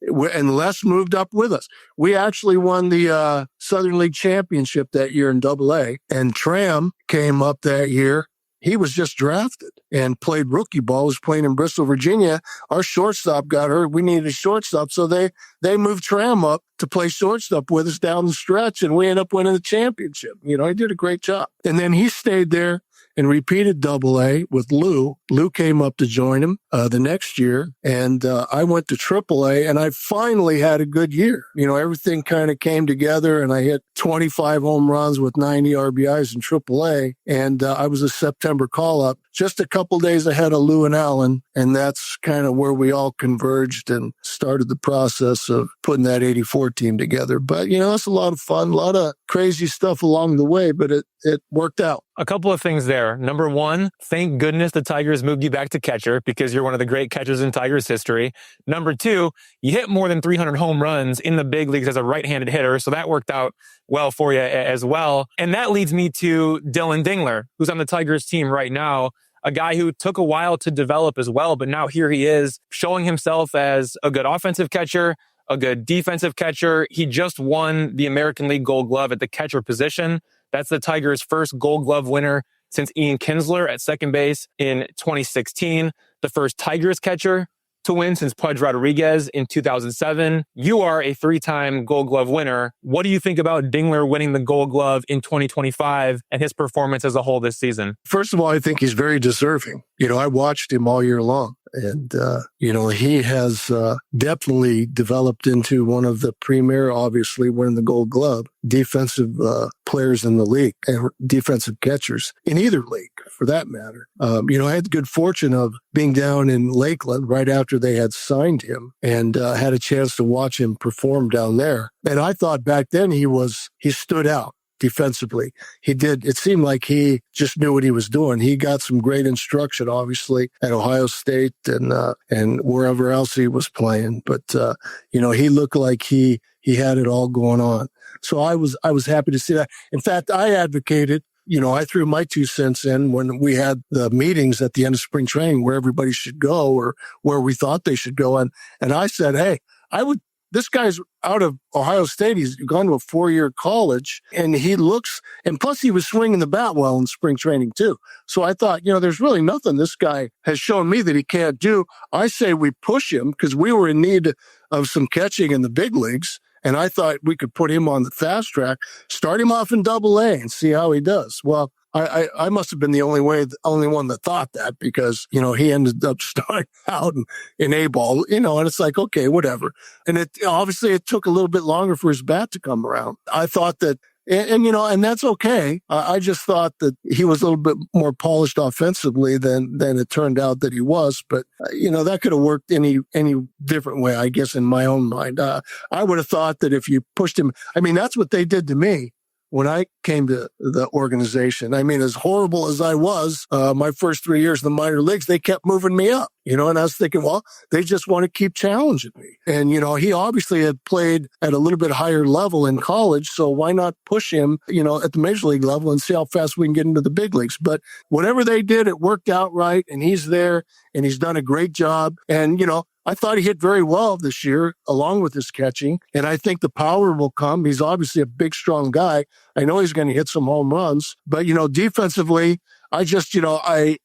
And Les moved up with us. We actually won the Southern League Championship that year in AA. And Tram came up that year. He was just drafted and played rookie ball. Was playing in Bristol, Virginia. Our shortstop got hurt. We needed a shortstop. So they moved Tram up to play shortstop with us down the stretch. And we ended up winning the championship. He did a great job. And then he stayed there and repeated AA with Lou. Lou came up to join him the next year, and I went to AAA, and I finally had a good year. Everything kind of came together, and I hit 25 home runs with 90 RBIs in AAA, and I was a September call-up, just a couple days ahead of Lou and Allen, and that's kind of where we all converged and started the process of putting that 84 team together. But, it's a lot of fun, a lot of crazy stuff along the way, but it worked out. A couple of things there. Number one, thank goodness the Tigers moved you back to catcher because you're one of the great catchers in Tigers history. Number two, you hit more than 300 home runs in the big leagues as a right-handed hitter, so that worked out well for you as well. And that leads me to Dillon Dingler, who's on the Tigers team right now, a guy who took a while to develop as well, but now here he is showing himself as a good offensive catcher, a good defensive catcher. He just won the American League Gold Glove at the catcher position. That's the Tigers' first Gold Glove winner since Ian Kinsler at second base in 2016. The first Tigers catcher to win since Pudge Rodriguez in 2007. You are a 3-time Gold Glove winner. What do you think about Dingler winning the Gold Glove in 2025 and his performance as a whole this season? First of all, I think he's very deserving. I watched him all year long. And, he has definitely developed into one of the premier, obviously winning the Gold Glove, defensive players in the league and defensive catchers in either league, for that matter. I had the good fortune of being down in Lakeland right after they had signed him and had a chance to watch him perform down there. And I thought back then he stood out defensively. He did. It seemed like he just knew what he was doing. He got some great instruction, obviously, at Ohio State and wherever else he was playing. But, he looked like he had it all going on. So I was happy to see that. In fact, I advocated, I threw my 2 cents in when we had the meetings at the end of spring training where everybody should go or where we thought they should go. And I said, hey, this guy's out of Ohio State. He's gone to a 4-year college and and plus he was swinging the bat well in spring training too. So I thought, there's really nothing this guy has shown me that he can't do. I say we push him because we were in need of some catching in the big leagues. And I thought we could put him on the fast track, start him off in Double-A and see how he does. Well, I must have been the only one that thought that because, he ended up starting out in A-ball, and it's like, okay, whatever. And it took a little bit longer for his bat to come around. I thought that, and that's okay. I just thought that he was a little bit more polished offensively than it turned out that he was. But, that could have worked any different way, I guess, in my own mind. I would have thought that if you pushed him, that's what they did to me when I came to the organization. As horrible as I was, my first 3 years in the minor leagues, they kept moving me up, and I was thinking, well, they just want to keep challenging me. And, he obviously had played at a little bit higher level in college. So why not push him, at the major league level and see how fast we can get into the big leagues? But whatever they did, it worked out right. And he's there and he's done a great job. And, I thought he hit very well this year, along with his catching. And I think the power will come. He's obviously a big, strong guy. I know he's going to hit some home runs. But, defensively, I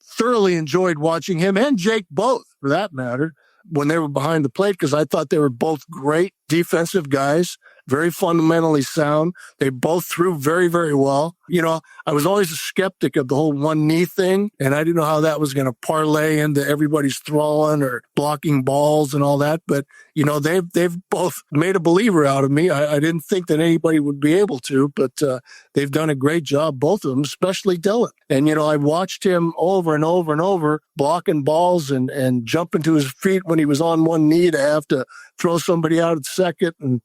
thoroughly enjoyed watching him and Jake both, for that matter, when they were behind the plate, because I thought they were both great defensive guys, very fundamentally sound. They both threw very, very well. I was always a skeptic of the whole one knee thing, and I didn't know how that was going to parlay into everybody's throwing or blocking balls and all that. But, they've both made a believer out of me. I didn't think that anybody would be able to, but they've done a great job, both of them, especially Dillon. And, I watched him over and over and over blocking balls and jumping to his feet when he was on one knee to have to throw somebody out at second. And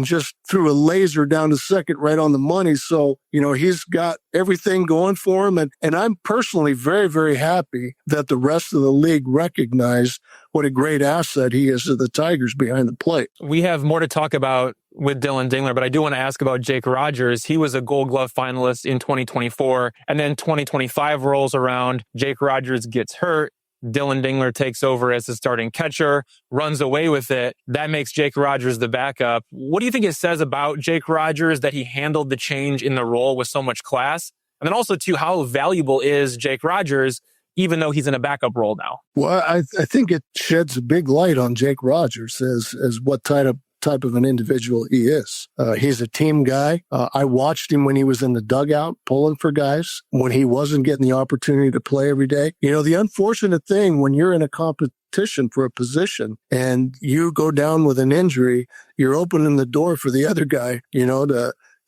just threw a laser down to second right on the money. So, he's got everything going for him. And I'm personally very, very happy that the rest of the league recognized what a great asset he is to the Tigers behind the plate. We have more to talk about with Dillon Dingler, but I do want to ask about Jake Rogers. He was a Gold Glove finalist in 2024, and then 2025 rolls around. Jake Rogers gets hurt. Dillon Dingler takes over as the starting catcher, runs away with it. That makes Jake Rogers the backup. What do you think it says about Jake Rogers that he handled the change in the role with so much class? And then also, too, how valuable is Jake Rogers, even though he's in a backup role now? Well, I think it sheds a big light on Jake Rogers as what type of an individual he is. He's a team guy. I watched him when he was in the dugout pulling for guys, when he wasn't getting the opportunity to play every day. The unfortunate thing when you're in a competition for a position and you go down with an injury, you're opening the door for the other guy,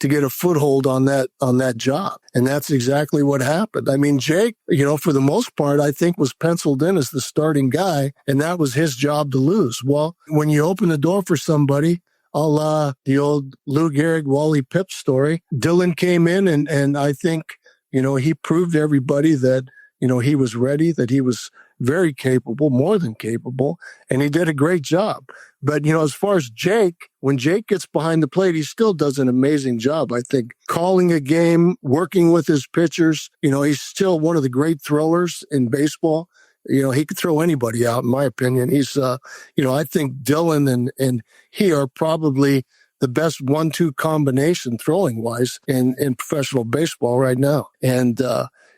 to get a foothold on that job. And that's exactly what happened. Jake, for the most part, I think was penciled in as the starting guy, and that was his job to lose. Well, when you open the door for somebody, a la the old Lou Gehrig, Wally Pipp story, Dillon came in and I think, he proved to everybody that, he was ready, that he was very capable, more than capable, and he did a great job. But, as far as Jake, when Jake gets behind the plate, he still does an amazing job. I think calling a game, working with his pitchers, he's still one of the great throwers in baseball. He could throw anybody out, in my opinion. He's, I think Dillon and he are probably the best 1-2 combination throwing wise in professional baseball right now. And,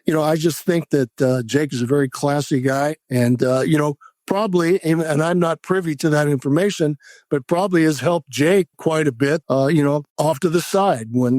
I just think that Jake is a very classy guy and, probably, and I'm not privy to that information, but probably has helped Jake quite a bit, off to the side when,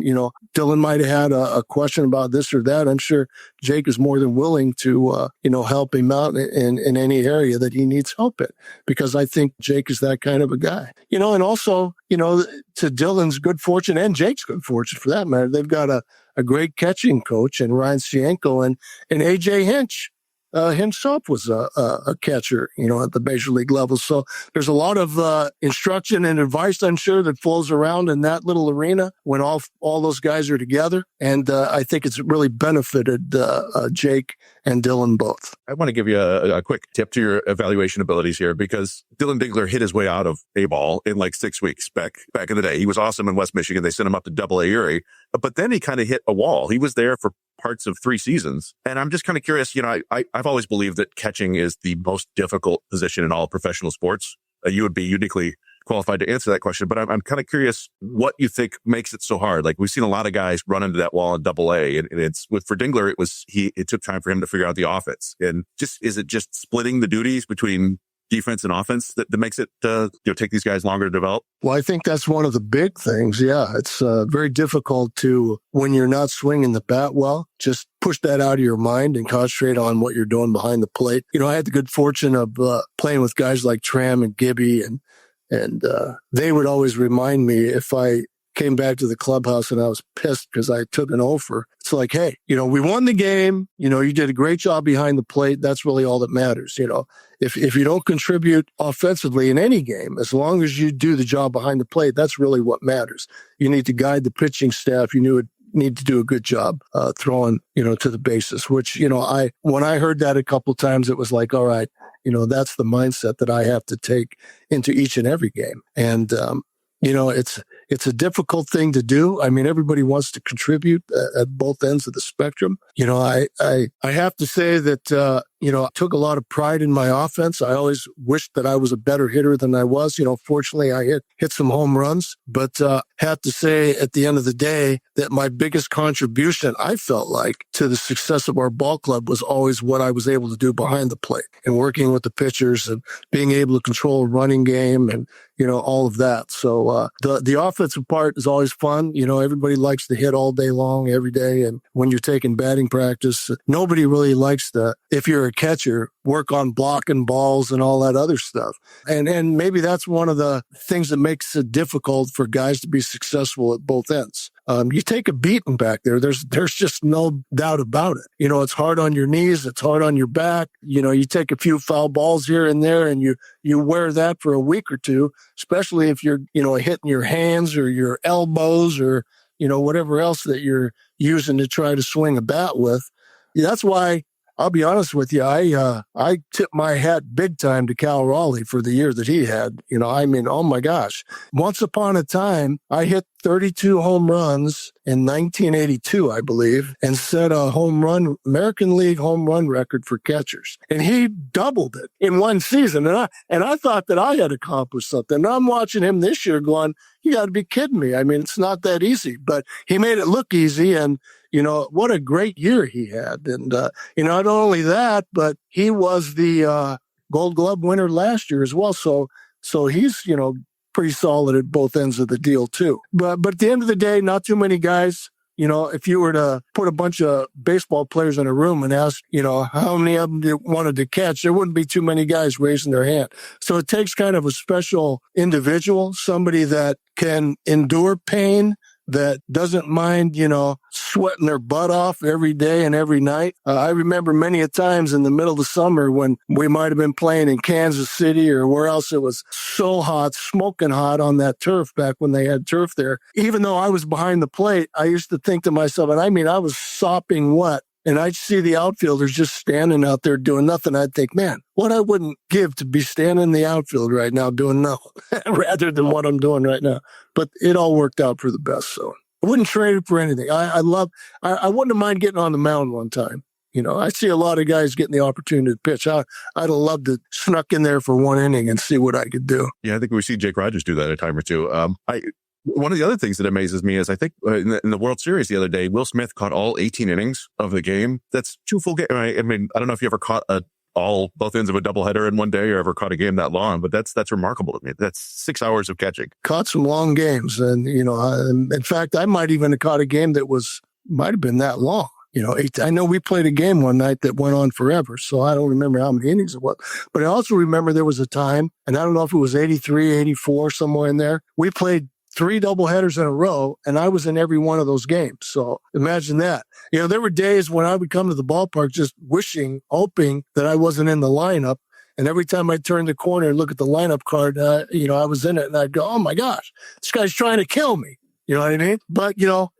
Dillon might have had a question about this or that. I'm sure Jake is more than willing to, help him out in any area that he needs help in, because I think Jake is that kind of a guy, and also, to Dillon's good fortune and Jake's good fortune for that matter, they've got a great catching coach in Ryan Cienko, and AJ Hinch. Himself was a catcher, at the major league level. So there's a lot of instruction and advice, I'm sure, that flows around in that little arena when all those guys are together. And I think it's really benefited Jake and Dillon both. I want to give you a quick tip to your evaluation abilities here, because Dillon Dingler hit his way out of A-ball in like 6 weeks back in the day. He was awesome in West Michigan. They sent him up to Double-A Erie, but then he kind of hit a wall. He was there for parts of 3 seasons. And I'm just kind of curious, I've always believed that catching is the most difficult position in all professional sports. You would be uniquely qualified to answer that question, but I'm kind of curious what you think makes it so hard. Like, we've seen a lot of guys run into that wall in Double-A, and it's for Dingler, it took time for him to figure out the offense. And is it just splitting the duties between defense and offense that makes it take these guys longer to develop? Well, I think that's one of the big things. Yeah, it's very difficult to, when you're not swinging the bat well, just push that out of your mind and concentrate on what you're doing behind the plate. I had the good fortune of playing with guys like Tram and Gibby, and they would always remind me if I came back to the clubhouse and I was pissed because I took an offer. It's like, hey, we won the game. You did a great job behind the plate. That's really all that matters. If you don't contribute offensively in any game, as long as you do the job behind the plate, that's really what matters. You need to guide the pitching staff. You need to do a good job throwing, to the bases, which, when I heard that a couple of times, it was like, all right, that's the mindset that I have to take into each and every game. And, it's a difficult thing to do. I mean, everybody wants to contribute at both ends of the spectrum. I have to say that, I took a lot of pride in my offense. I always wished that I was a better hitter than I was. Fortunately, I hit some home runs, but have to say at the end of the day that my biggest contribution, I felt like, to the success of our ball club was always what I was able to do behind the plate and working with the pitchers and being able to control a running game and, all of that. So the offensive part is always fun. Everybody likes to hit all day long, every day. And when you're taking batting practice, nobody really likes to, if you're a catcher, work on blocking balls and all that other stuff. And maybe that's one of the things that makes it difficult for guys to be successful at both ends. You take a beating back there. There's just no doubt about it. It's hard on your knees. It's hard on your back. You take a few foul balls here and there and you wear that for a week or two, especially if you're, hitting your hands or your elbows or, whatever else that you're using to try to swing a bat with. That's why, I'll be honest with you, I tip my hat big time to Cal Raleigh for the year that he had. Oh my gosh. Once upon a time, I hit 32 home runs in 1982, I believe, and set a American League home run record for catchers. And he doubled it in one season. And I thought that I had accomplished something. And I'm watching him this year going, you got to be kidding me. I mean, it's not that easy, but he made it look easy. And what a great year he had. And, not only that, but he was the Gold Glove winner last year as well. So he's, pretty solid at both ends of the deal too. But at the end of the day, not too many guys, if you were to put a bunch of baseball players in a room and ask, how many of them you wanted to catch, there wouldn't be too many guys raising their hand. So it takes kind of a special individual, somebody that can endure pain, that doesn't mind, sweating their butt off every day and every night. I remember many a times in the middle of the summer when we might have been playing in Kansas City or where else, it was so hot, smoking hot on that turf back when they had turf there. Even though I was behind the plate, I used to think to myself, and I was sopping wet, and I'd see the outfielders just standing out there doing nothing. I'd think, man, what I wouldn't give to be standing in the outfield right now doing nothing rather than what I'm doing right now. But it all worked out for the best. So I wouldn't trade it for anything. I wouldn't mind getting on the mound one time. I see a lot of guys getting the opportunity to pitch. I'd have loved to snuck in there for one inning and see what I could do. Yeah, I think we see Jake Rogers do that a time or two. One of the other things that amazes me is I think in the World Series the other day, Will Smith caught all 18 innings of the game. That's 2 full games. I mean, I don't know if you ever caught a both ends of a doubleheader in one day or ever caught a game that long, but that's remarkable to me. That's 6 hours of catching. Caught some long games. And, in fact, I might even have caught a game that might have been that long. I know we played a game one night that went on forever, so I don't remember how many innings it was. But I also remember there was a time, and I don't know if it was 83, 84, somewhere in there, we played 3 doubleheaders in a row, and I was in every one of those games. So imagine that. There were days when I would come to the ballpark just hoping that I wasn't in the lineup. And every time I turned the corner and look at the lineup card, I was in it, and I'd go, oh my gosh, this guy's trying to kill me. You know what I mean? But,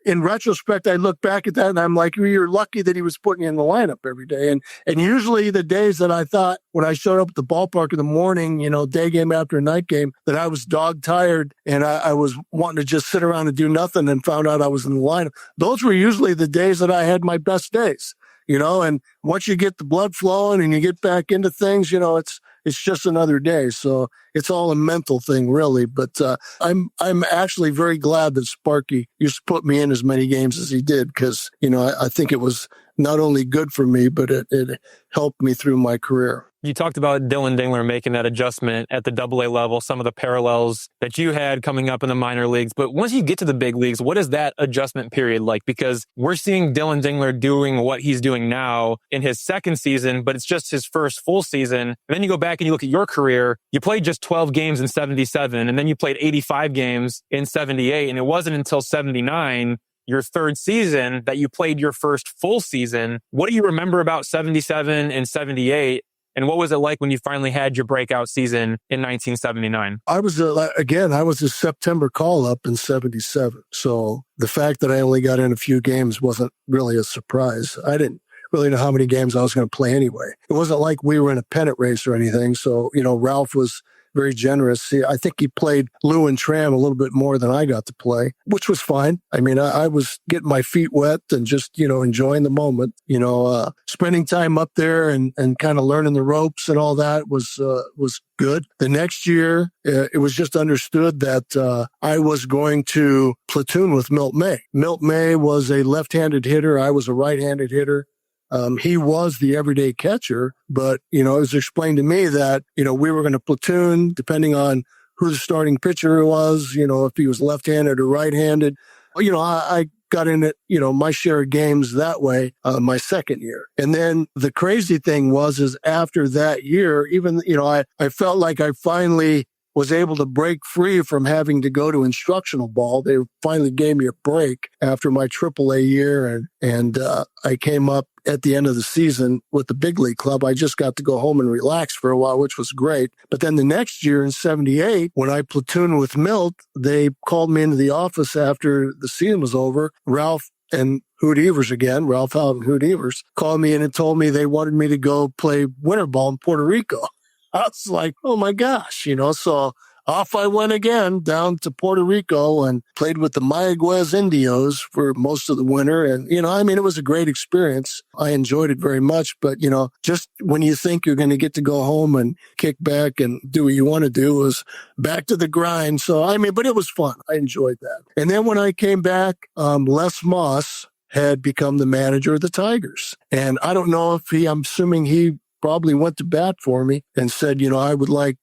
in retrospect, I look back at that and I'm like, you're lucky that he was putting you in the lineup every day. And usually the days that I thought when I showed up at the ballpark in the morning, day game after night game, that I was dog tired and I was wanting to just sit around and do nothing and found out I was in the lineup. Those were usually the days that I had my best days, and once you get the blood flowing and you get back into things, it's just another day. So it's all a mental thing, really. But I'm actually very glad that Sparky used to put me in as many games as he did because, I think it was not only good for me, but it helped me through my career. You talked about Dillon Dingler making that adjustment at the AA level, some of the parallels that you had coming up in the minor leagues. But once you get to the big leagues, what is that adjustment period like? Because we're seeing Dillon Dingler doing what he's doing now in his second season, but it's just his first full season. And then you go back and you look at your career, you played just 12 games in 77, and then you played 85 games in 78. And it wasn't until 79, your third season, that you played your first full season. What do you remember about 77 and 78? And what was it like when you finally had your breakout season in 1979? I was a September call-up in 77. So the fact that I only got in a few games wasn't really a surprise. I didn't really know how many games I was going to play anyway. It wasn't like we were in a pennant race or anything. So, Ralph was very generous. I think he played Lou and Tram a little bit more than I got to play, which was fine. I mean, I was getting my feet wet and just, enjoying the moment, spending time up there and kind of learning the ropes and all that was good. The next year, it was just understood that I was going to platoon with Milt May. Milt May was a left-handed hitter. I was a right-handed hitter. He was the everyday catcher, but, it was explained to me that, we were going to platoon depending on who the starting pitcher was, if he was left-handed or right-handed. I got in it, my share of games that way, my second year. And then the crazy thing is after that year, even, I felt like I finally was able to break free from having to go to instructional ball. They finally gave me a break after my AAA year. And I came up at the end of the season with the big league club. I just got to go home and relax for a while, which was great. But then the next year in 78, when I platooned with Milt, they called me into the office after the season was over. Ralph and Hoot Evers again, Ralph Howard and Hoot Evers, called me in and told me they wanted me to go play winter ball in Puerto Rico. I was like, oh my gosh, so off I went again down to Puerto Rico and played with the Mayaguez Indios for most of the winter. And, it was a great experience. I enjoyed it very much. But, just when you think you're going to get to go home and kick back and do what you want to do, was back to the grind. So, but it was fun. I enjoyed that. And then when I came back, Les Moss had become the manager of the Tigers. And I don't know if I'm assuming he probably went to bat for me and said, I would like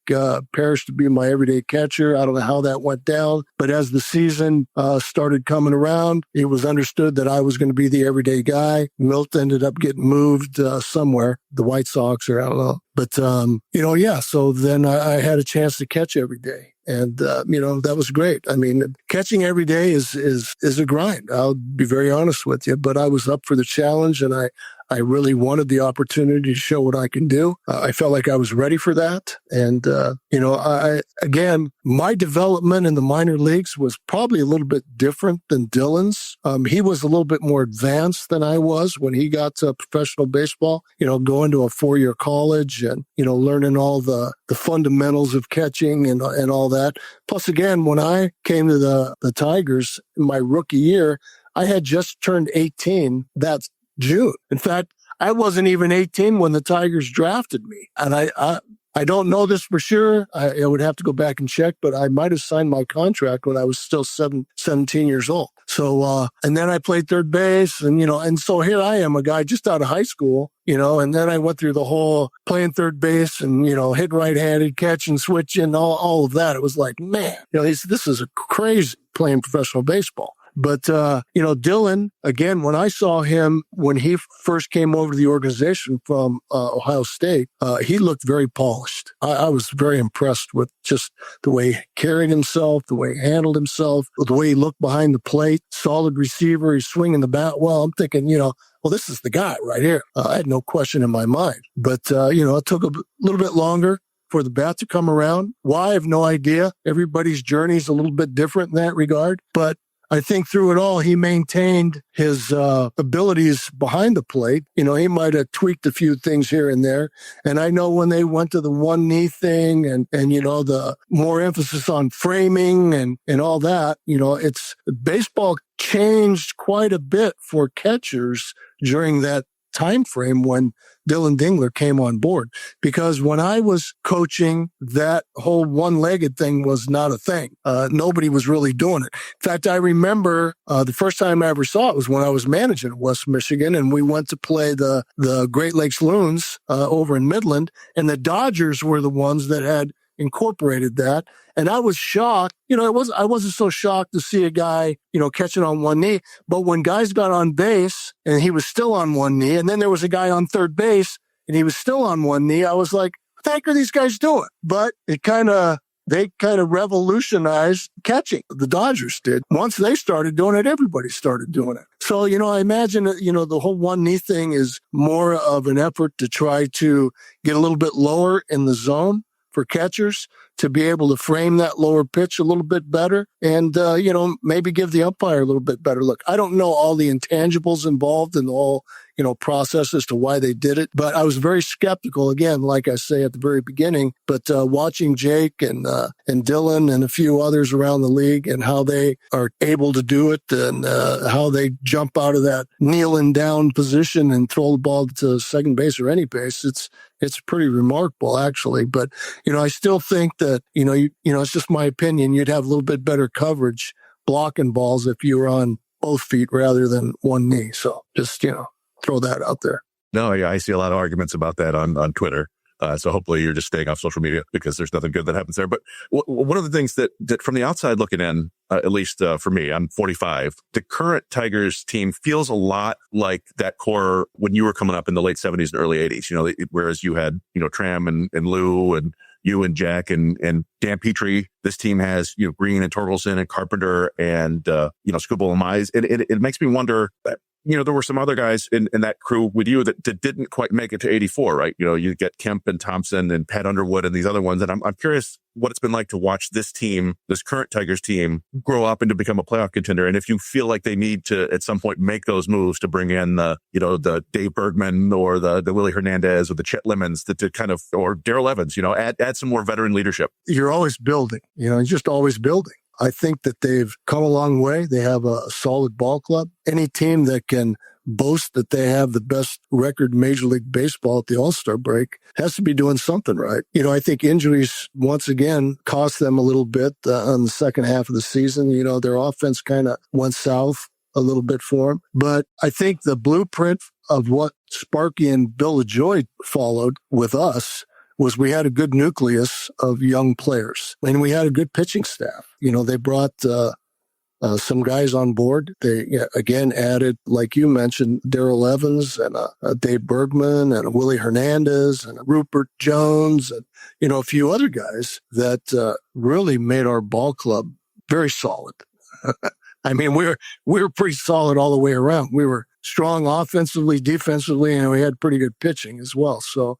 Parrish to be my everyday catcher. I don't know how that went down, but as the season started coming around, it was understood that I was going to be the everyday guy. Milt ended up getting moved somewhere, the White Sox or I don't know. But, so then I had a chance to catch every day. And, that was great. I mean, catching every day is a grind. I'll be very honest with you, but I was up for the challenge and I really wanted the opportunity to show what I can do. I felt like I was ready for that. And, my development in the minor leagues was probably a little bit different than Dillon's. He was a little bit more advanced than I was when he got to professional baseball, going to a 4-year college and, learning all the fundamentals of catching and all that. Plus, again, when I came to the Tigers in my rookie year, I had just turned 18 that June. In fact, I wasn't even 18 when the Tigers drafted me. And I don't know this for sure. I would have to go back and check, but I might have signed my contract when I was still 17 years old. So, and then I played third base and so here I am, a guy just out of high school, and then I went through the whole playing third base and, hit right-handed, catch and switch and all of that. It was like, man, this is a crazy playing professional baseball. But, Dillon, again, when I saw him, when he first came over to the organization from Ohio State, he looked very polished. I was very impressed with just the way he carried himself, the way he handled himself, the way he looked behind the plate, solid receiver, he's swinging the bat well. I'm thinking, well, this is the guy right here. I had no question in my mind. But, it took a little bit longer for the bat to come around. Why? I have no idea. Everybody's journey is a little bit different in that regard. But I think through it all, he maintained his abilities behind the plate. He might have tweaked a few things here and there. And I know when they went to the one knee thing and the more emphasis on framing and all that, it's baseball changed quite a bit for catchers during that time frame when Dillon Dingler came on board. Because when I was coaching, that whole one-legged thing was not a thing. Nobody was really doing it. In fact, I remember the first time I ever saw it was when I was managing West Michigan, and we went to play the Great Lakes Loons over in Midland, and the Dodgers were the ones that had incorporated that. And I was shocked. I wasn't so shocked to see a guy, catching on one knee. But when guys got on base and he was still on one knee, and then there was a guy on third base and he was still on one knee, I was like, what the heck are these guys doing? But they kind of revolutionized catching. The Dodgers did. Once they started doing it, everybody started doing it. So, I imagine that, the whole one knee thing is more of an effort to try to get a little bit lower in the zone for catchers to be able to frame that lower pitch a little bit better and, maybe give the umpire a little bit better look. I don't know all the intangibles involved in the whole, process as to why they did it, but I was very skeptical, again, like I say at the very beginning, but watching Jake and Dillon and a few others around the league and how they are able to do it and how they jump out of that kneeling down position and throw the ball to second base or any base, it's pretty remarkable, actually. But, I still think that, it's just my opinion, you'd have a little bit better coverage blocking balls if you were on both feet rather than one knee. So just, throw that out there. No, I see a lot of arguments about that on Twitter. So hopefully you're just staying off social media because there's nothing good that happens there. But one of the things that from the outside looking in, at least for me, I'm 45, the current Tigers team feels a lot like that core when you were coming up in the late 70s and early 80s, whereas you had, Tram and Lou and you and Jack and Dan Petrie. This team has, Green and Torkelson and Carpenter and, Skubal and Mize. It makes me wonder that, there were some other guys in that crew with you that didn't quite make it to 84, right? You get Kemp and Thompson and Pat Underwood and these other ones. And I'm curious what it's been like to watch this team, this current Tigers team, grow up and to become a playoff contender. And if you feel like they need to, at some point, make those moves to bring in the Dave Bergman or the Willie Hernandez or the Chet Lemons to kind of, or Darrell Evans, add some more veteran leadership. You're always building, you're just always building. I think that they've come a long way. They have a solid ball club. Any team that can boast that they have the best record in Major League Baseball at the All-Star break has to be doing something right. I think injuries, once again, cost them a little bit on the second half of the season. Their offense kind of went south a little bit for them. But I think the blueprint of what Sparky and Bill LaJoy followed with us was we had a good nucleus of young players and we had a good pitching staff. They brought some guys on board. They, again, added, like you mentioned, Darrell Evans and Dave Bergman and Willie Hernandez and Rupert Jones and, a few other guys that really made our ball club very solid. I mean, we were pretty solid all the way around. We were strong offensively, defensively, and we had pretty good pitching as well. So,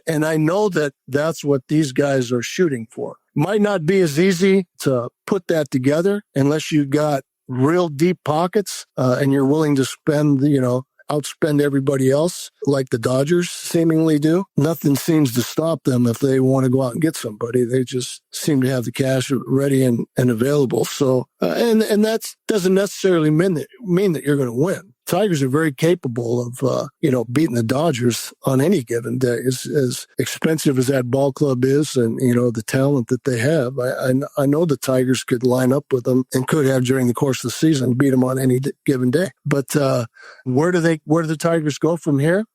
and I know that that's what these guys are shooting for. Might not be as easy to put that together unless you got real deep pockets and you're willing to spend, outspend everybody else like the Dodgers seemingly do. Nothing seems to stop them if they want to go out and get somebody. They just seem to have the cash ready and available. So, and that doesn't necessarily mean that you're going to win. Tigers are very capable of, beating the Dodgers on any given day. As expensive as that ball club is and, the talent that they have, I know the Tigers could line up with them and could have during the course of the season, beat them on any given day. But where do the Tigers go from here?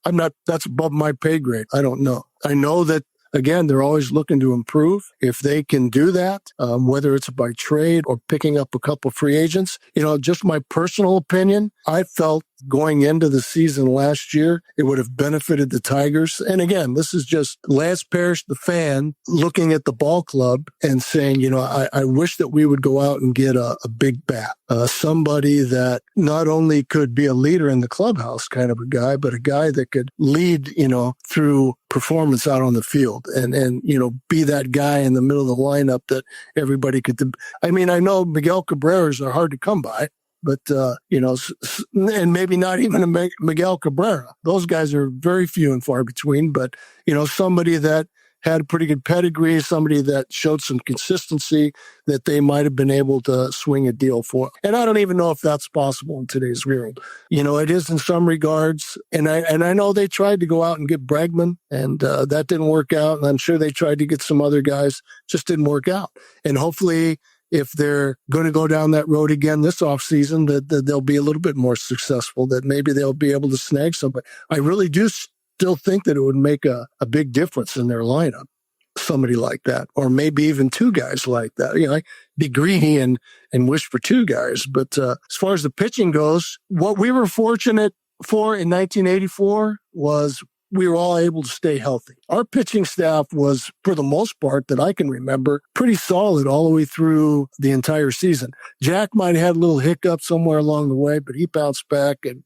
That's above my pay grade. I don't know. I know that, again, they're always looking to improve. If they can do that, whether it's by trade or picking up a couple free agents, just my personal opinion, I felt going into the season last year, it would have benefited the Tigers. And again, this is just Lance Parish, the fan, looking at the ball club and saying, I wish that we would go out and get a big bat, somebody that not only could be a leader in the clubhouse kind of a guy, but a guy that could lead, through performance out on the field and be that guy in the middle of the lineup that everybody could. I know Miguel Cabreras are hard to come by. But, and maybe not even a Miguel Cabrera. Those guys are very few and far between. But, somebody that had a pretty good pedigree, somebody that showed some consistency that they might have been able to swing a deal for. And I don't even know if that's possible in today's world. It is in some regards. And I know they tried to go out and get Bregman, and that didn't work out. And I'm sure they tried to get some other guys, just didn't work out. And hopefully, if they're going to go down that road again this offseason, that they'll be a little bit more successful, that maybe they'll be able to snag somebody. I really do still think that it would make a big difference in their lineup, somebody like that, or maybe even two guys like that. I'd be greedy and wish for two guys. But as far as the pitching goes, what we were fortunate for in 1984 was we were all able to stay healthy. Our pitching staff was, for the most part that I can remember, pretty solid all the way through the entire season. Jack might have had a little hiccup somewhere along the way, but he bounced back and,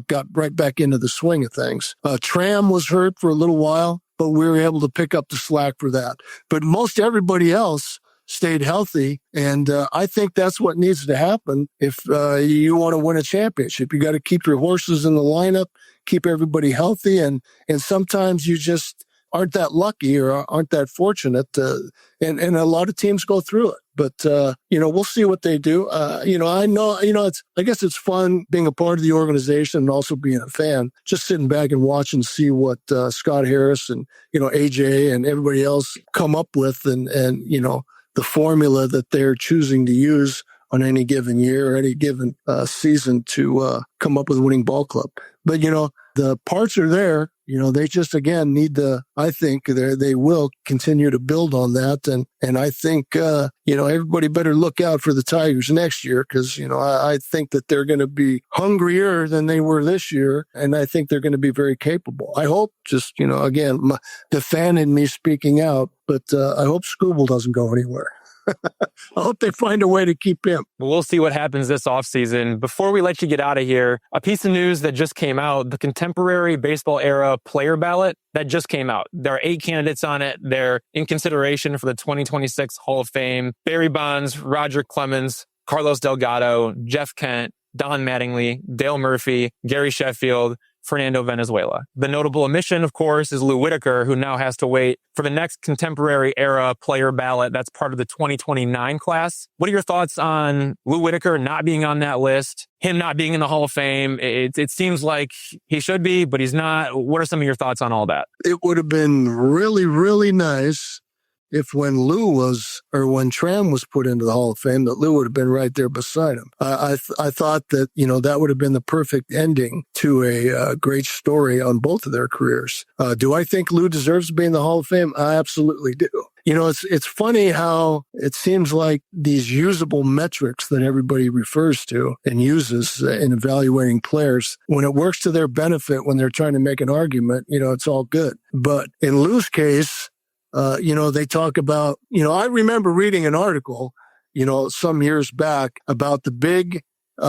got right back into the swing of things. Tram was hurt for a little while, but we were able to pick up the slack for that. But most everybody else stayed healthy. And I think that's what needs to happen if you want to win a championship. You got to keep your horses in the lineup, keep everybody healthy. And sometimes you just aren't that lucky or aren't that fortunate. And a lot of teams go through it. But, we'll see what they do. I know, I guess it's fun being a part of the organization and also being a fan, just sitting back and watching, see what Scott Harris and, AJ and everybody else come up with and the formula that they're choosing to use on any given year or any given season to come up with a winning ball club. But, the parts are there. They just, again, I think they will continue to build on that. And I think, everybody better look out for the Tigers next year because, I think that they're going to be hungrier than they were this year. And I think they're going to be very capable. I hope just, again, the fan in me speaking out, but I hope Scooble doesn't go anywhere. I hope they find a way to keep him. We'll see what happens this offseason. Before we let you get out of here, a piece of news that just came out, the contemporary baseball era player ballot that just came out. There are 8 candidates on it. They're in consideration for the 2026 Hall of Fame. Barry Bonds, Roger Clemens, Carlos Delgado, Jeff Kent, Don Mattingly, Dale Murphy, Gary Sheffield, Fernando Venezuela. The notable omission, of course, is Lou Whitaker, who now has to wait for the next contemporary era player ballot. That's part of the 2029 class. What are your thoughts on Lou Whitaker not being on that list, him not being in the Hall of Fame? It seems like he should be, but he's not. What are some of your thoughts on all that? It would have been really, really nice if when Tram was put into the Hall of Fame, that Lou would have been right there beside him. I thought that, that would have been the perfect ending to a great story on both of their careers. Do I think Lou deserves to be in the Hall of Fame? I absolutely do. It's funny how it seems like these usable metrics that everybody refers to and uses in evaluating players, when it works to their benefit, when they're trying to make an argument, it's all good. But in Lou's case, they talk about, I remember reading an article, some years back about the big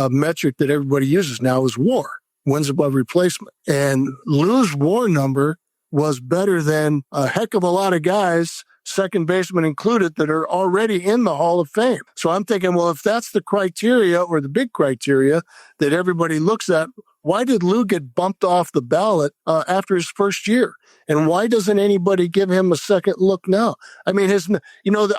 metric that everybody uses now is WAR, wins above replacement. And Lou's WAR number was better than a heck of a lot of guys, second baseman included, that are already in the Hall of Fame. So I'm thinking, well, if that's the criteria or the big criteria that everybody looks at, why did Lou get bumped off the ballot after his first year? And why doesn't anybody give him a second look now? I mean,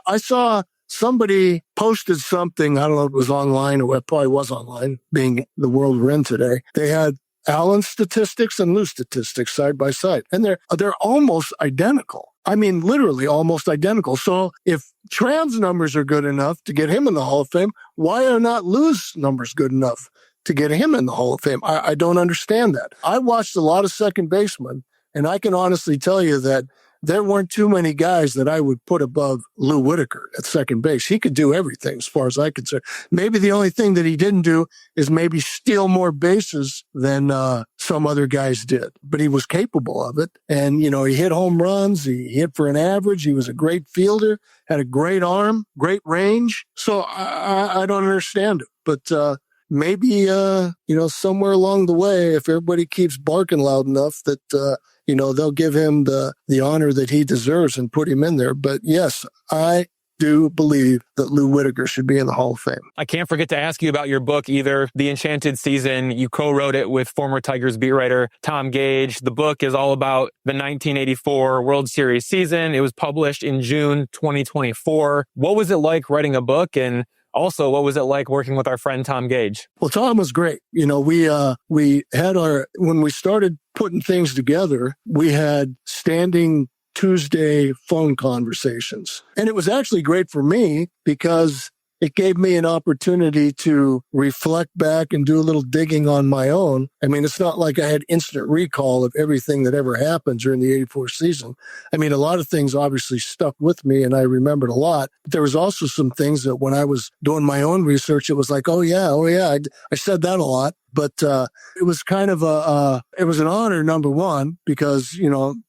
I saw somebody posted something. I don't know if it was online or it probably was online, being the world we're in today. They had Allen's statistics and Lou's statistics side by side, and they're almost identical. I mean, literally almost identical. So if Tran's numbers are good enough to get him in the Hall of Fame, why are not Lou's numbers good enough to get him in the Hall of Fame? I don't understand that. I watched a lot of second basemen, and I can honestly tell you that there weren't too many guys that I would put above Lou Whitaker at second base. He could do everything as far as I could say. Maybe the only thing that he didn't do is maybe steal more bases than some other guys did, but he was capable of it. And, he hit home runs. He hit for an average. He was a great fielder, had a great arm, great range. So I don't understand it, but maybe, somewhere along the way, if everybody keeps barking loud enough that, they'll give him the honor that he deserves and put him in there. But yes, I do believe that Lou Whitaker should be in the Hall of Fame. I can't forget to ask you about your book either, The Enchanted Season. You co-wrote it with former Tigers beat writer Tom Gage. The book is all about the 1984 World Series season. It was published in June 2024. What was it like writing a book? And also, what was it like working with our friend Tom Gage? Well, Tom was great. We had when we started putting things together, we had standing Tuesday phone conversations. And it was actually great for me because it gave me an opportunity to reflect back and do a little digging on my own. I mean, it's not like I had instant recall of everything that ever happened during the 84 season. I mean, a lot of things obviously stuck with me and I remembered a lot. But there was also some things that when I was doing my own research, it was like, oh yeah, I said that a lot. But it was kind of it was an honor, number one, because,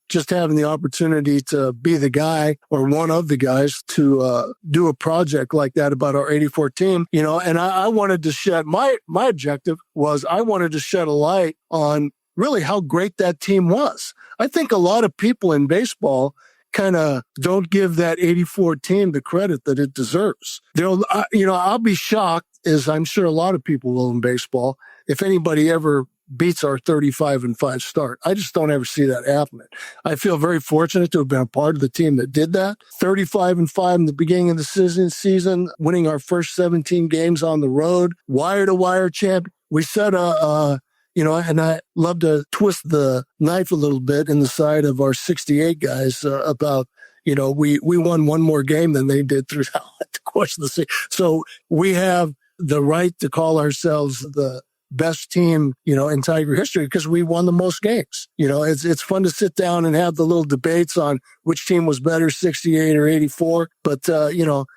just having the opportunity to be the guy or one of the guys to do a project like that about our 84 team, and I wanted to shed, my objective was I wanted to shed a light on really how great that team was. I think a lot of people in baseball kind of don't give that 84 team the credit that it deserves. I'll be shocked, as I'm sure a lot of people will in baseball, if anybody ever beats our 35-5 start. I just don't ever see that happening. I feel very fortunate to have been a part of the team that did that. 35-5 in the beginning of the season, winning our first 17 games on the road, wire-to-wire champ. We set and I love to twist the knife a little bit in the side of our 68 guys about, we won one more game than they did throughout the course of the season. So we have the right to call ourselves the best team, in Tiger history because we won the most games. It's fun to sit down and have the little debates on which team was better, 68 or 84. But,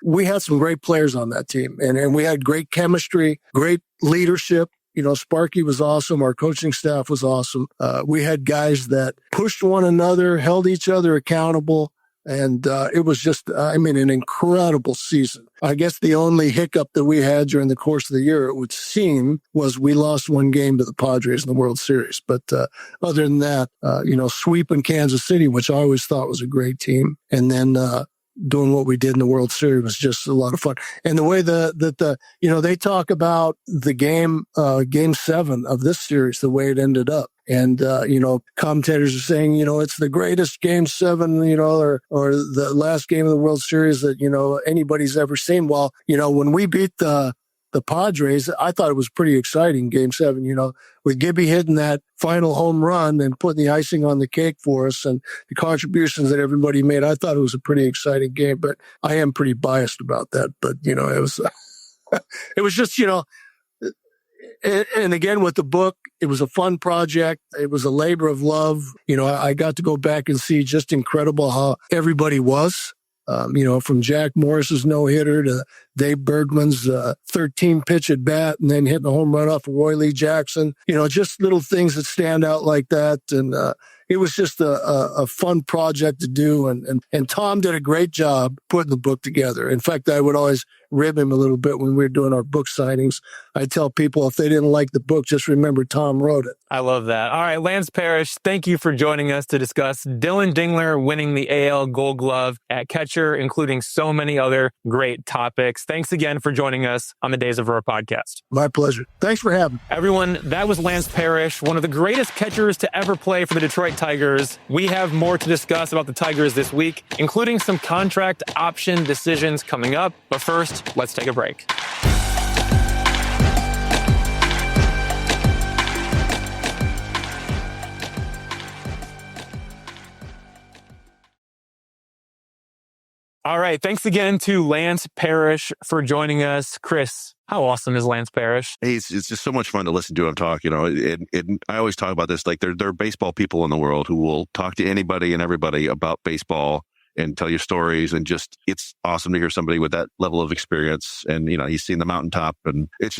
we had some great players on that team and we had great chemistry, great leadership. Sparky was awesome. Our coaching staff was awesome. We had guys that pushed one another, held each other accountable. And it was just, an incredible season. I guess the only hiccup that we had during the course of the year, it would seem, was we lost one game to the Padres in the World Series. But other than that, sweeping Kansas City, which I always thought was a great team. And then doing what we did in the World Series was just a lot of fun. And the way that they talk about the game 7 of this series, the way it ended up. And, commentators are saying, it's the greatest game 7, or the last game of the World Series that, anybody's ever seen. Well, when we beat the Padres, I thought it was pretty exciting, game 7, with Gibby hitting that final home run and putting the icing on the cake for us and the contributions that everybody made. I thought it was a pretty exciting game, but I am pretty biased about that. But, it was, it was just, and again, with the book, it was a fun project. It was a labor of love. I got to go back and see just incredible how everybody was. From Jack Morris's no-hitter to Dave Bergman's 13-pitch at bat and then hitting a home run off of Roy Lee Jackson. Just little things that stand out like that. And it was just a fun project to do. And Tom did a great job putting the book together. In fact, I would always rib him a little bit when we were doing our book signings. I tell people if they didn't like the book, just remember Tom wrote it. I love that. All right, Lance Parish, thank you for joining us to discuss Dillon Dingler winning the AL Gold Glove at catcher, including so many other great topics. Thanks again for joining us on the Days of Roar podcast. My pleasure. Thanks for having me. Everyone, that was Lance Parish, one of the greatest catchers to ever play for the Detroit Tigers. We have more to discuss about the Tigers this week, including some contract option decisions coming up. But first, let's take a break. All right. Thanks again to Lance Parish for joining us. Chris, how awesome is Lance Parish? Hey, it's just so much fun to listen to him talk. You know, I always talk about this, like there are baseball people in the world who will talk to anybody and everybody about baseball and tell you stories. And just, it's awesome to hear somebody with that level of experience. And, you know, he's seen the mountaintop, and it's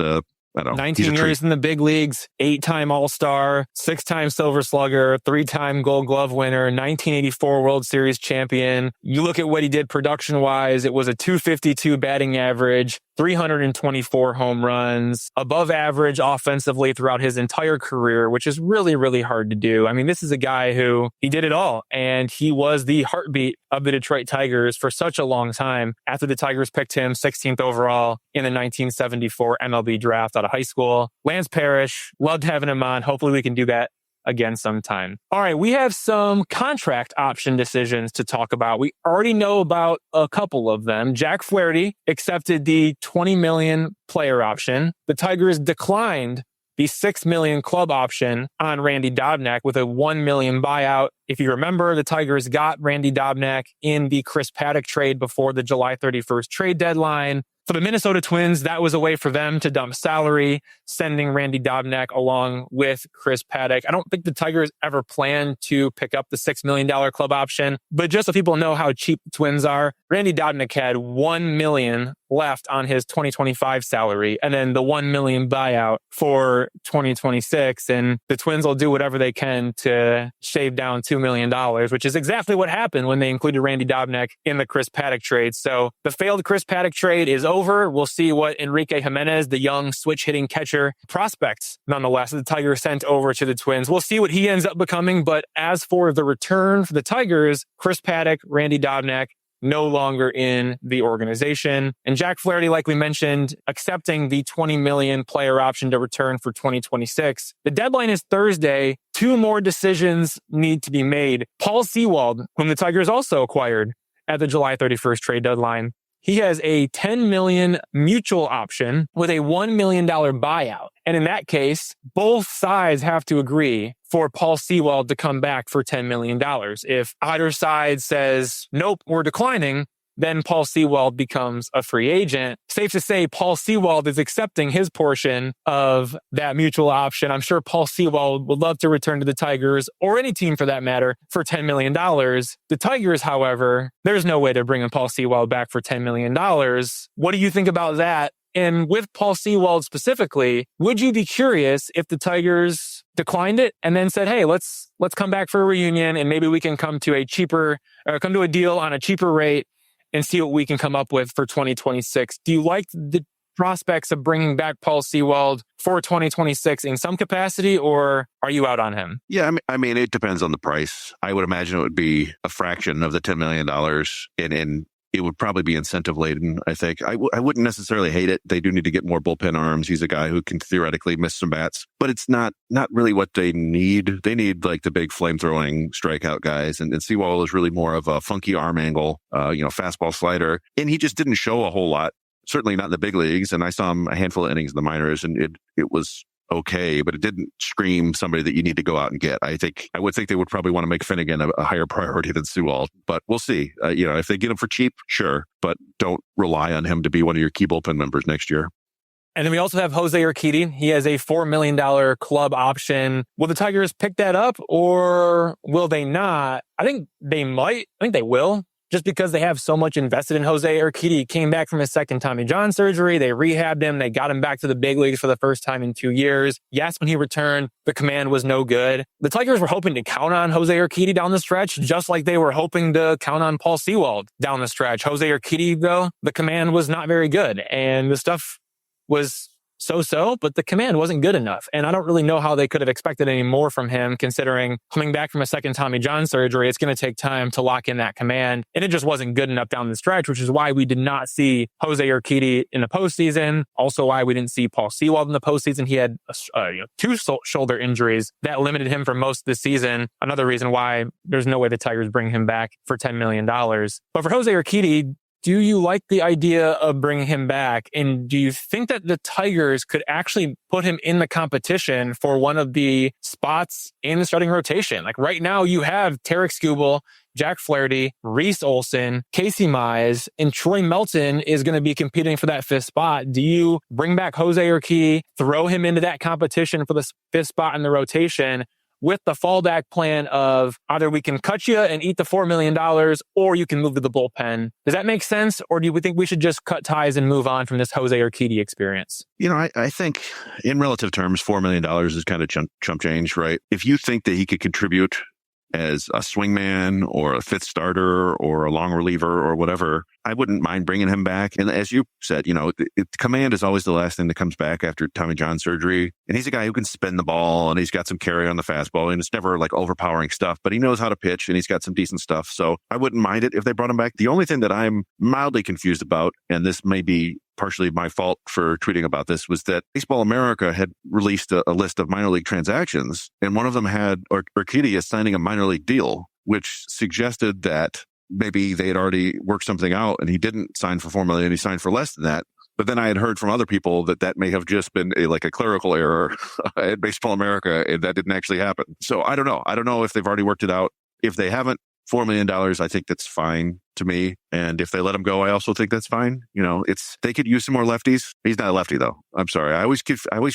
a, I don't know. 19 years in the big leagues, 8-time All-Star, 6-time Silver Slugger, 3-time Gold Glove winner, 1984 World Series champion. You look at what he did production-wise, it was a .252 batting average, 324 home runs, above average offensively throughout his entire career, which is really, really hard to do. I mean, this is a guy who, he did it all, and he was the heartbeat of the Detroit Tigers for such a long time. After the Tigers picked him 16th overall in the 1974 MLB draft out of high school. Lance Parish, loved having him on. Hopefully we can do that again sometime. All right, we have some contract option decisions to talk about. We already know about a couple of them. Jack Flaherty accepted the $20 million player option. The Tigers declined the $6 million club option on Randy Dobnak with a $1 million buyout. If you remember, the Tigers got Randy Dobnak in the Chris Paddock trade before the July 31st trade deadline. For the Minnesota Twins, that was a way for them to dump salary, sending Randy Dobnak along with Chris Paddock. I don't think the Tigers ever planned to pick up the $6 million club option, but just so people know how cheap the Twins are, Randy Dobnak had $1 million left on his 2025 salary, and then the $1 million buyout for 2026. And the Twins will do whatever they can to shave down $2 million, which is exactly what happened when they included Randy Dobnak in the Chris Paddock trade. So the failed Chris Paddock trade is over. We'll see what Enrique Jimenez, the young switch-hitting catcher prospect, nonetheless, the Tigers sent over to the Twins. We'll see what he ends up becoming. But as for the return for the Tigers, Chris Paddock, Randy Dobnak, no longer in the organization. And Jack Flaherty, like we mentioned, accepting the $20 million player option to return for 2026. The deadline is Thursday. 2 more decisions need to be made. Paul Sewald, whom the Tigers also acquired at the July 31st trade deadline, he has a $10 million mutual option with a $1 million buyout. And in that case, both sides have to agree for Paul Sewald to come back for $10 million. If either side says, nope, we're declining, then Paul Sewald becomes a free agent. Safe to say, Paul Sewald is accepting his portion of that mutual option. I'm sure Paul Sewald would love to return to the Tigers, or any team for that matter, for $10 million. The Tigers, however, there's no way to bring Paul Sewald back for $10 million. What do you think about that? And with Paul Sewald specifically, would you be curious if the Tigers declined it and then said, hey, let's come back for a reunion, and maybe we can come to a deal on a cheaper rate and see what we can come up with for 2026. Do you like the prospects of bringing back Paul Sewald for 2026 in some capacity, or are you out on him? Yeah, I mean, it depends on the price. I would imagine it would be a fraction of the $10 million, and it would probably be incentive laden. I think I wouldn't necessarily hate it. They do need to get more bullpen arms. He's a guy who can theoretically miss some bats, but it's not really what they need. They need like the big flame throwing strikeout guys, and Sewald is really more of a funky arm angle, fastball slider. And he just didn't show a whole lot, certainly not in the big leagues. And I saw him a handful of innings in the minors, and it was okay, but it didn't scream somebody that you need to go out and get. I would think they would probably want to make Finnegan a higher priority than Sewald, but we'll see. If they get him for cheap, sure, but don't rely on him to be one of your key bullpen members next year. And then we also have Jose Urquidy. He has a $4 million club option. Will the Tigers pick that up, or will they not? I think they might. I think they will. just because they have so much invested in Jose Urquidy. He came back from his second Tommy John surgery. They rehabbed him. They got him back to the big leagues for the first time in 2 years. Yes, when he returned, the command was no good. The Tigers were hoping to count on Jose Urquidy down the stretch, just like they were hoping to count on Paul Sewald down the stretch. Jose Urquidy, though, the command was not very good. And the stuff was so-so, but the command wasn't good enough. And I don't really know how they could have expected any more from him, considering coming back from a second Tommy John surgery, it's going to take time to lock in that command. And it just wasn't good enough down the stretch, which is why we did not see Jose Urquidy in the postseason. Also why we didn't see Paul Sewald in the postseason. He had 2 shoulder injuries that limited him for most of the season. Another reason why there's no way the Tigers bring him back for $10 million. But for Jose Urquidy, do you like the idea of bringing him back? And do you think that the Tigers could actually put him in the competition for one of the spots in the starting rotation? Like right now, you have Tarek Skubal, Jack Flaherty, Reese Olson, Casey Mize, and Troy Melton is going to be competing for that 5th spot. Do you bring back Jose Urquidy, throw him into that competition for the 5th spot in the rotation, with the fallback plan of either we can cut you and eat the $4 million or you can move to the bullpen? Does that make sense? Or do you think we should just cut ties and move on from this Jose Urquidy experience? I think in relative terms, $4 million is kind of chump change, right? If you think that he could contribute as a swingman or a 5th starter or a long reliever or whatever, I wouldn't mind bringing him back. And as you said, command is always the last thing that comes back after Tommy John surgery. And he's a guy who can spin the ball and he's got some carry on the fastball and it's never like overpowering stuff, but he knows how to pitch and he's got some decent stuff. So I wouldn't mind it if they brought him back. The only thing that I'm mildly confused about, and this may be partially my fault for tweeting about this, was that Baseball America had released a list of minor league transactions, and one of them had Urquidy as signing a minor league deal, which suggested that maybe they had already worked something out and he didn't sign for $4 million, he signed for less than that. But then I had heard from other people that may have just been a clerical error at Baseball America, and that didn't actually happen. So I don't know. I don't know if they've already worked it out. If they haven't, $4 million, I think that's fine to me. And if they let him go, I also think that's fine. They could use some more lefties. He's not a lefty though. I'm sorry. I always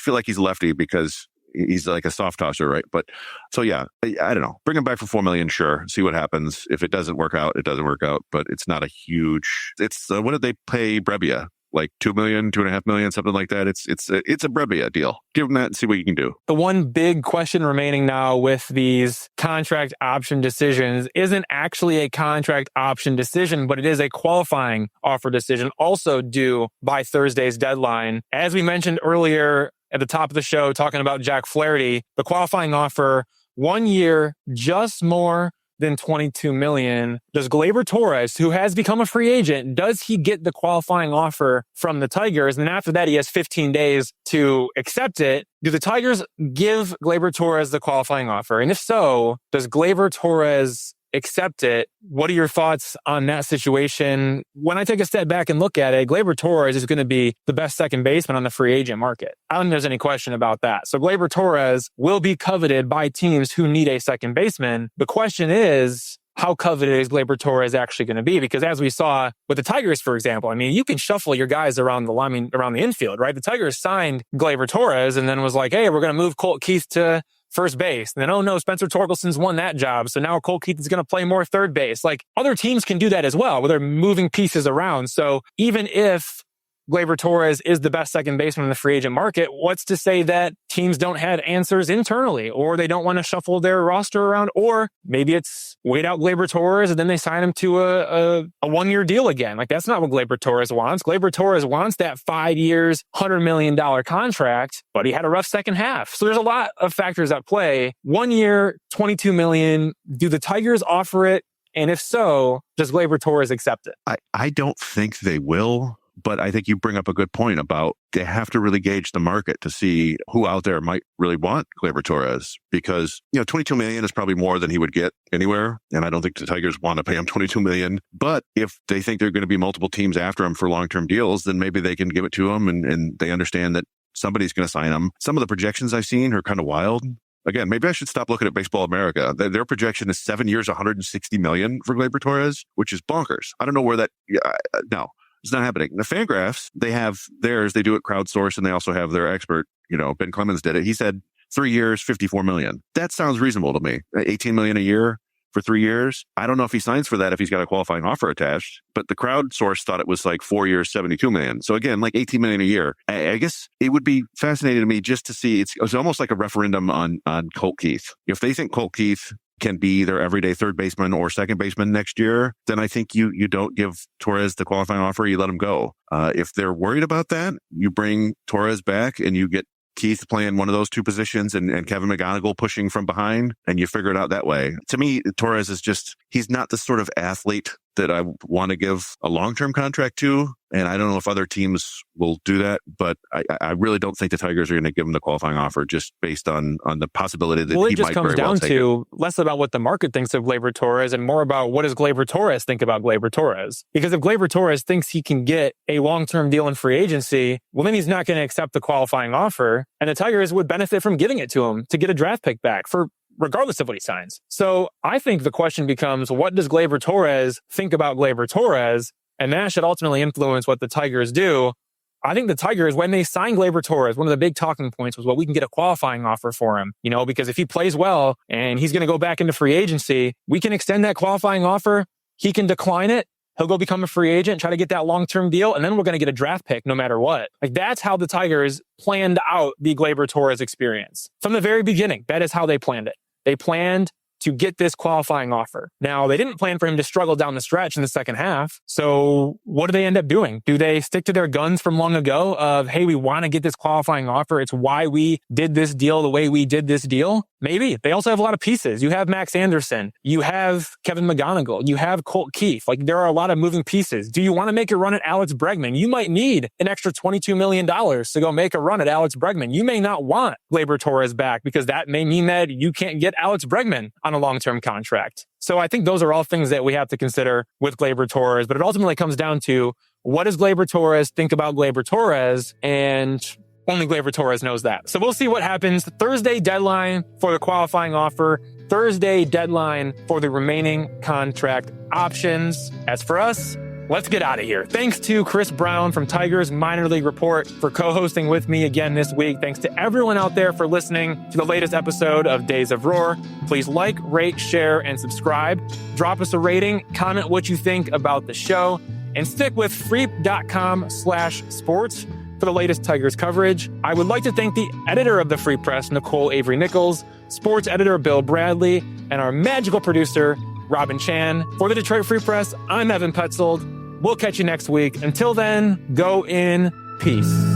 feel like he's a lefty because he's like a soft tosser, right? But so yeah, I don't know. Bring him back for $4 million, sure. See what happens. If it doesn't work out, it doesn't work out. But it's not a huge. It's what did they pay Brebbia? Like $2 million, $2.5 million, something like that. It's a Brebbia deal. Give him that and see what you can do. The one big question remaining now with these contract option decisions isn't actually a contract option decision, but it is a qualifying offer decision, also due by Thursday's deadline. As we mentioned earlier at the top of the show, talking about Jack Flaherty, the qualifying offer, 1 year, just more than $22 million. Does Gleyber Torres, who has become a free agent, does he get the qualifying offer from the Tigers? And then after that, he has 15 days to accept it. Do the Tigers give Gleyber Torres the qualifying offer? And if so, does Gleyber Torres accept it? What are your thoughts on that situation? When I take a step back and look at it, Gleyber Torres is going to be the best second baseman on the free agent market. I don't think there's any question about that. So Gleyber Torres will be coveted by teams who need a second baseman. The question is, how coveted is Gleyber Torres actually going to be? Because as we saw with the Tigers, for example, you can shuffle your guys around the infield, right? The Tigers signed Gleyber Torres and then was like, hey, we're going to move Colt Keith to first base. And then, oh no, Spencer Torkelson's won that job. So now Colt Keith is going to play more third base. Like other teams can do that as well, where they're moving pieces around. So even if Gleyber Torres is the best second baseman in the free agent market, what's to say that teams don't have answers internally, or they don't want to shuffle their roster around, or maybe it's wait out Gleyber Torres and then they sign him to a 1 year deal again. Like that's not what Gleyber Torres wants. Gleyber Torres wants that 5 years, $100 million contract, but he had a rough second half. So there's a lot of factors at play. 1 year, $22 million. Do the Tigers offer it? And if so, does Gleyber Torres accept it? I don't think they will. But I think you bring up a good point about they have to really gauge the market to see who out there might really want Gleyber Torres, because, $22 million is probably more than he would get anywhere. And I don't think the Tigers want to pay him $22 million. But if they think there are going to be multiple teams after him for long-term deals, then maybe they can give it to him and they understand that somebody's going to sign him. Some of the projections I've seen are kind of wild. Again, maybe I should stop looking at Baseball America. Their projection is 7 years, $160 million for Gleyber Torres, which is bonkers. I don't know where that, no. It's not happening. The Fangraphs, they have theirs. They do it crowdsourced, and they also have their expert. Ben Clemens did it. He said 3 years, $54 million. That sounds reasonable to me. $18 million a year for 3 years. I don't know if he signs for that if he's got a qualifying offer attached, but the crowd source thought it was like 4 years, $72 million. So again, like $18 million a year. I guess it would be fascinating to me just to see. It's almost like a referendum on Colt Keith. If they think Colt Keith can be their everyday third baseman or second baseman next year, then I think you don't give Torres the qualifying offer, you let him go. If they're worried about that, you bring Torres back and you get Keith playing one of those two positions and Kevin McGonigal pushing from behind, and you figure it out that way. To me, Torres is he's not the sort of athlete that I want to give a long-term contract to. And I don't know if other teams will do that, but I really don't think the Tigers are going to give him the qualifying offer just based on the possibility that he might very well take it. Well, it just comes down to less about what the market thinks of Gleyber Torres and more about what does Gleyber Torres think about Gleyber Torres. Because if Gleyber Torres thinks he can get a long-term deal in free agency, well, then he's not going to accept the qualifying offer. And the Tigers would benefit from giving it to him to get a draft pick back regardless of what he signs. So I think the question becomes, what does Gleyber Torres think about Gleyber Torres? And that should ultimately influence what the Tigers do. I think the Tigers, when they signed Gleyber Torres, one of the big talking points was, well, we can get a qualifying offer for him, because if he plays well and he's going to go back into free agency, we can extend that qualifying offer. He can decline it. He'll go become a free agent, try to get that long-term deal, and then we're going to get a draft pick no matter what. Like, that's how the Tigers planned out the Gleyber Torres experience. From the very beginning, that is how they planned it. They planned to get this qualifying offer. Now, they didn't plan for him to struggle down the stretch in the second half. So what do they end up doing? Do they stick to their guns from long ago of, hey, we want to get this qualifying offer. It's why we did this deal the way we did this deal? Maybe. They also have a lot of pieces. You have Max Anderson. You have Kevin McGonigal. You have Colt Keith. Like, there are a lot of moving pieces. Do you want to make a run at Alex Bregman? You might need an extra $22 million to go make a run at Alex Bregman. You may not want Gleyber Torres back because that may mean that you can't get Alex Bregman on a long-term contract. So I think those are all things that we have to consider with Gleyber Torres. But it ultimately comes down to, what does Gleyber Torres think about Gleyber Torres? And only Gleyber Torres knows that. So we'll see what happens. Thursday deadline for the qualifying offer. Thursday deadline for the remaining contract options. As for us, let's get out of here. Thanks to Chris Brown from Tigers Minor League Report for co-hosting with me again this week. Thanks to everyone out there for listening to the latest episode of Days of Roar. Please like, rate, share, and subscribe. Drop us a rating, comment what you think about the show, and stick with freep.com/sports for the latest Tigers coverage. I would like to thank the editor of the Free Press, Nicole Avery Nichols, sports editor Bill Bradley, and our magical producer, Robin Chan. For the Detroit Free Press, I'm Evan Petzold. We'll catch you next week. Until then, go in peace.